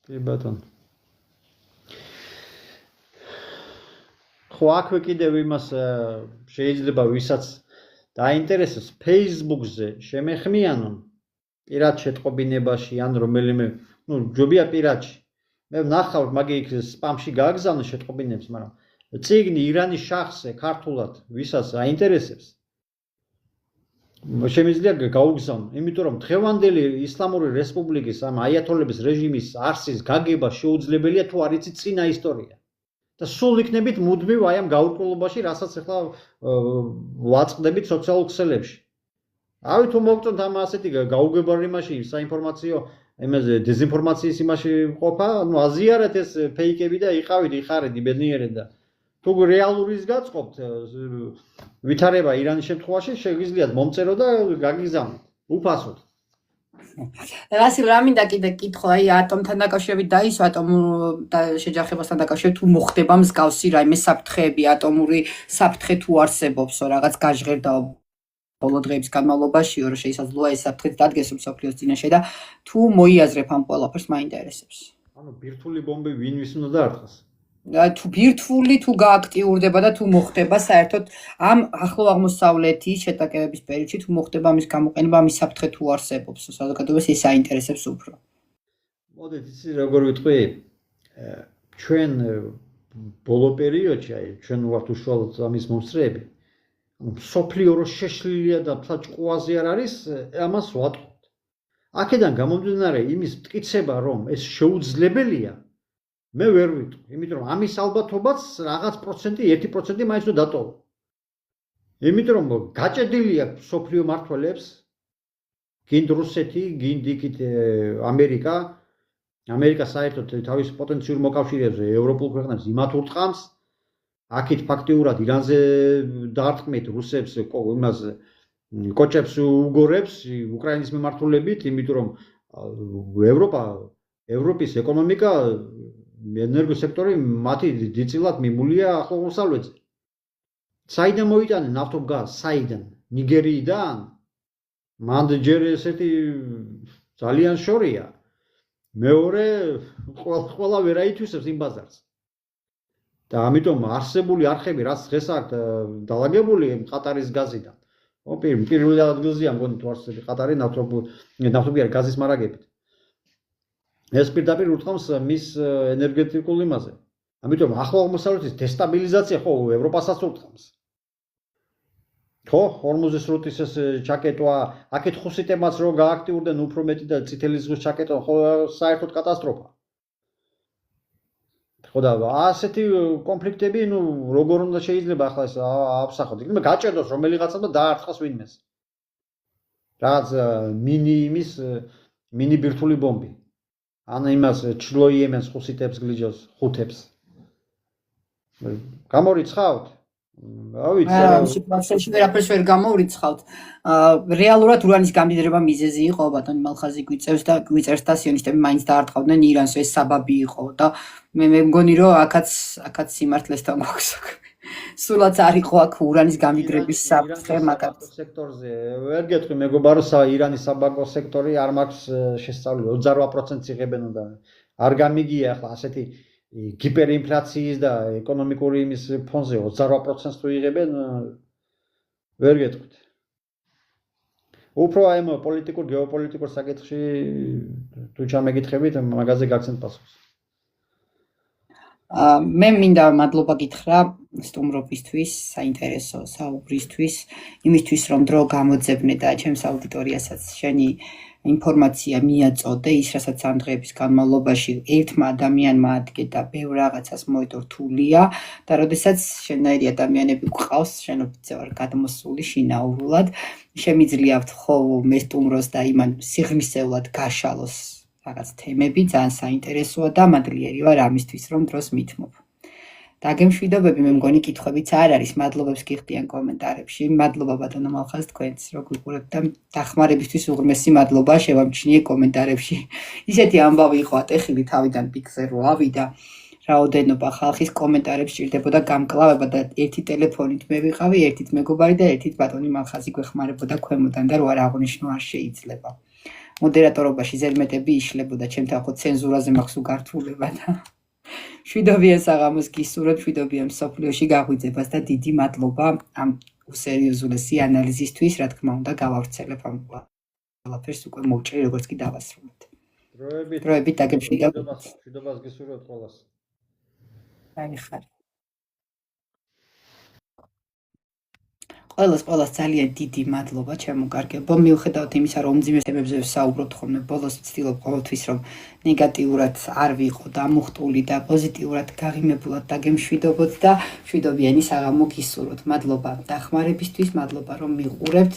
კი ბატონო. ხო აქვე კიდევ იმას შეიძლება ვისაც დაინტერესებს Facebook-ზე შემეხმიანონ პირად შეტყობინებაში ან რომელიმე, ჯობია პირადში. მე ვნახავ მაგი იქ სპამში გააგზავნე შეტყობინებს, მაგრამ წიგნი ირანის შახზე ქართულად ვისაც აინტერესებს. შემიძლია გაუგზავნო, იმიტომ რომ დღევანდელი ისლამური რესპუბლიკის ამ აიათოლების რეჟიმის არსის გაგება შეუძლებელია თუ არ იცით წინა ისტორია. და სულ იქნებით მუდმივ აი ამ გაურკვევლობაში, რასაც ახლა ვაწყდებით სოციალურ ქსელებში. ავი თუ მოგწონთ ამ ასეთი გაუგებარი იმაში საინფორმაციო იმაზე დეზინფორმაციის იმაში ყოფა, ანუ აზიარეთ ეს ფეიკები და იყავით, იხარეთ, იბედნიერეთ და თუ რეალურის გაწყობთ ვითარება ირანის შემთხვევაში შეგიძლიათ მომწერო და გაგიგზავნოთ უფასოდ. რასილ რა მინდა კიდე კითხო, აი ატომთან დაკავშირებით დაისვა ატომ და შეჯახებასთან დაკავშირებით თუ მოხდება მსგავსი რაიმე საფრთხეები, ატომური საფრთხე თუ არსებობსო, რაღაც გაჟღერდაო ბოლო დღეების განმავლობაში, რომ შესაძლოა ეს საფრთხე დადგეს მსოფლიოს წინაშე და თუ მოიაზრებ ამ ყველაფერს მაინტერესებს. ანუ ბირთვული ბომბი ვინვის უნდა დაარტყას? თუ ბირთვული თუ გააქტიურდება და თუ მოხდება საერთოდ ამ ახლო აღმოსავლეთის შეტაკებების პერიოდში თუ მოხდება ამის გამოყენება, ამის საფრთხე თუ არსებობს, საზოგადოებას ეს აინტერესებს უფრო. მოდით იცი როგორ ვიტყვი, ჩვენ ბოლო პერიოდში, აი ჩვენ ვართ უშუალოდ ამის მომსწრეები. სოფლიო რო შეშლილია და ფლაჭყუაზე არ არის, ამას ვატყობთ. აქედან გამომდინარე იმის მტკიცება, რომ ეს შეუძლებელია, მე ვერ ვიტყვი, იმიტომ რომ ამის ალბათობაც რაღაც პროცენტი, 1% მაინც უნდა დატოვო. იმიტომ რომ გაჭედილი აქვს სოფლიო მმართველებს, გინდ რუსეთი, გინდ იქით ამერიკა, ამერიკა საერთოდ თავის პოტენციურ მოკავშირეებზე ევროპულ ქვეყნებს იმათ ურტყამს, აქეთ ფაქტიურად ირანზე დაარტყმით რუსებს, იმას კოჭებს უგორებს უკრაინის მიმართულებით, იმიტომ რომ ევროპის ეკონომიკა ენერგოსექტორი მათი დიდწილად მიმულია ახლო აღმოსავლეთზე. საიდან მოიტანენ ნავთობგაზს? საიდან? ნიგერიიდან? მანდ ჯერ ესეთი ძალიან შორია. მეორე ყველა ვერ აითვისებს იმ ბაზარს. და ამიტომ არსებული არხები, რაც დღეს აქვს დალაგებული ყატარის გაზიდან. პირველ ადგილზეა მგონი თუ არსები ყატარი ნავთობიანი გაზის მარაგებით. ეს პირდაპირ ურტყამს მის ენერგეტიკულ იმაზე. ამიტომ ახლო აღმოსავლეთის დესტაბილიზაცია ხო ევროპასაც ურტყამს. ხო, ჰორმუზის სრუტის ეს ჩაკეტვა, აქეთ ხუსიტებმაც რო გააქტიურდნენ უფრო მეტი და წითელი ზღვის ჩაკეტვა, ხო საერთოდ კატასტროფა. ხო და ასეთი კონფლიქტები, ნუ როგორ უნდა შეიძლება ახლა ეს აფსახოთ. იქნება გაჭედოს რომელიღაცა და დაარტყას ვინმეს. რაღაც მინი ბირთვული ბომბი. ან იმას ჩლოიემენს ხუსიტებს გლიჯოს, ხუთებს. გამორიცხავთ? სიტუაციაში ვერაფერს ვერ გამორიცხავთ. რეალურად ურანის გამდიდრება მიზეზი იყო, ბატონი მალხაზი გვიწერს და სიონისტები მაინც დაარტყავდნენ ირანს, ეს საბაბი იყო და მე მგონი რომ აქაც სიმართლესთან გვაქვს. სულაც არ იყო აქ ურანის გამდიდრების საფრთხე, მაგრამ სექტორზე ვერ გეტყვი მეგობარო, ირანის საბანკო სექტორი არ მაქვს შესწავლილი, 28% იღებენ და არ გამიგია ახლა ასეთი ჰიპერინფლაციის და ეკონომიკური იმის ფონზე 28%-ს თუ იღებენ, ვერ გეტყვით. უფრო აი ამ პოლიტიკურ, გეოპოლიტიკურ საკითხში თუ ჩამეკითხებით, მაგაზე გაგცემთ პასუხს. მე მინდა მადლობა გითხრა სტუმრობისთვის, საინტერესო საუბრისთვის, იმისთვის რომ დრო გამოძებნე და ჩემს აუდიტორიასაც შენი ინფორმაცია მიაწოდე, ის რასაც ამ დღეების განმავლობაში ერთმა ადამიანმა ადგე და ბევრ რაღაცას მოედო რთულია და როდესაც შენაირი ადამიანები გვყავს, შენობიძე ვარ გადმოსული შინაურულად, შემიძლია ხო მე სტუმროს და იმან სიღრმისეულად გაშალოს რაღაც თემები, ძალიან საინტერესოა და მადლიერი ვარ ამისთვის, რომ დროს მithმობ. დაგემშვიდობები, მე მგონი კითხვებიც არ არის, მადლობებს გიხდიან კომენტარებში. მადლობა ბატონო მალხაზ თქვენს, რო გვიყურებთ და დახმარებისთვის უღრმესი მადლობა შევამჩნიე კომენტარებში. ისეთი ამბავი იყო ატეხილი თავიდან პიკზე რო ავიდა, რაოდენობა ხალხის კომენტარებს ჭირდებოდა გამკლავება და ერთი ტელეფონით მე ვიყავი, ერთით მეგობარი და ერთით ბატონი მალხაზი გვეხმარებოდა ქვემოდან და რო არ აღნიშნო არ შეიძლება. მოდერატორობაში ზედმეტები იშლებოდა, ჩემთან ხო ცენზურაზე მაქვს უგართულება და შვიდობიან საღამოს გისურვებ, შვიდობიან მსოფლიოში გაღვიძებას და დიდი მადლობა ამ უსერიოზულესი ანალიზისთვის, რა თქმა უნდა, გავავრცელებ ამ ყველაფერს უკვე მოვჭრი, როგორც კი დავასრულეთ. დროებით დაგემშვიდობებით. მშვიდობას გისურვებთ ყველას. აი ხარ. ყველას ძალიან დიდი მადლობა ჩემო კარგებო. მიუხედავად იმისა, რომ მძიმე თემებზე ვსაუბრობთ ხოლმე, ბოლოს ვცდილობ ყოველთვის რომ ნეგატიურად არ ვიყო დამუხტული და პოზიტიურად გაღიმებულად დაგემშვიდობოთ და მშვიდობიანი საღამო გისურვოთ. მადლობა დახმარებისთვის, მადლობა რომ მიყურებთ.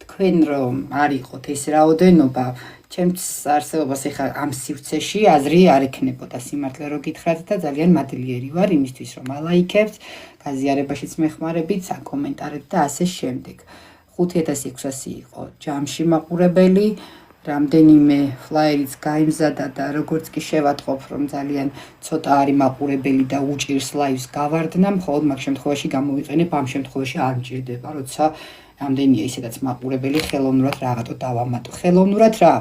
თქვენ რომ არ იყოთ ეს რაოდენობა, ჩემს არსებობას ეხა ამ სივრცეში აზრი არ ექნებოდა სიმართლე რო გითხრათ და ძალიან მადლიერი ვარ იმისთვის რომ ალაიქებთ, გაზიარებაშიც მეხმარებით, საკომენტარეთ და ასე შემდეგ. 5600 იყო ჯამში მაყურებელი, რამდენიმე ფლაიერიც გაიმზადა და როგორც კი შევატყობ რომ ძალიან ცოტა არის მაყურებელი და უჭირს ლაივს გავარდნა, მხოლოდ მაგ შემთხვევაში გამოვიყენებ, ამ შემთხვევაში არ მჭირდება, როცა რამდენია ისედაც მაყურებელი ხელოვნურად რაღაცო დავამატო. ხელოვნურად რა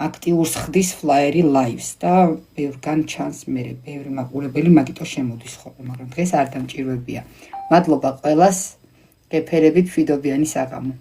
აქტიურს ხდის ფლაიერი ლაივს და ბევრგან ჩანს მე ბევრი მაყურებელი მაგიტო შემოდის ხოლმე, მაგრამ დღეს არ დამჭირვებია. მადლობა ყველას, გეფერებით მშვიდობიანი საღამო.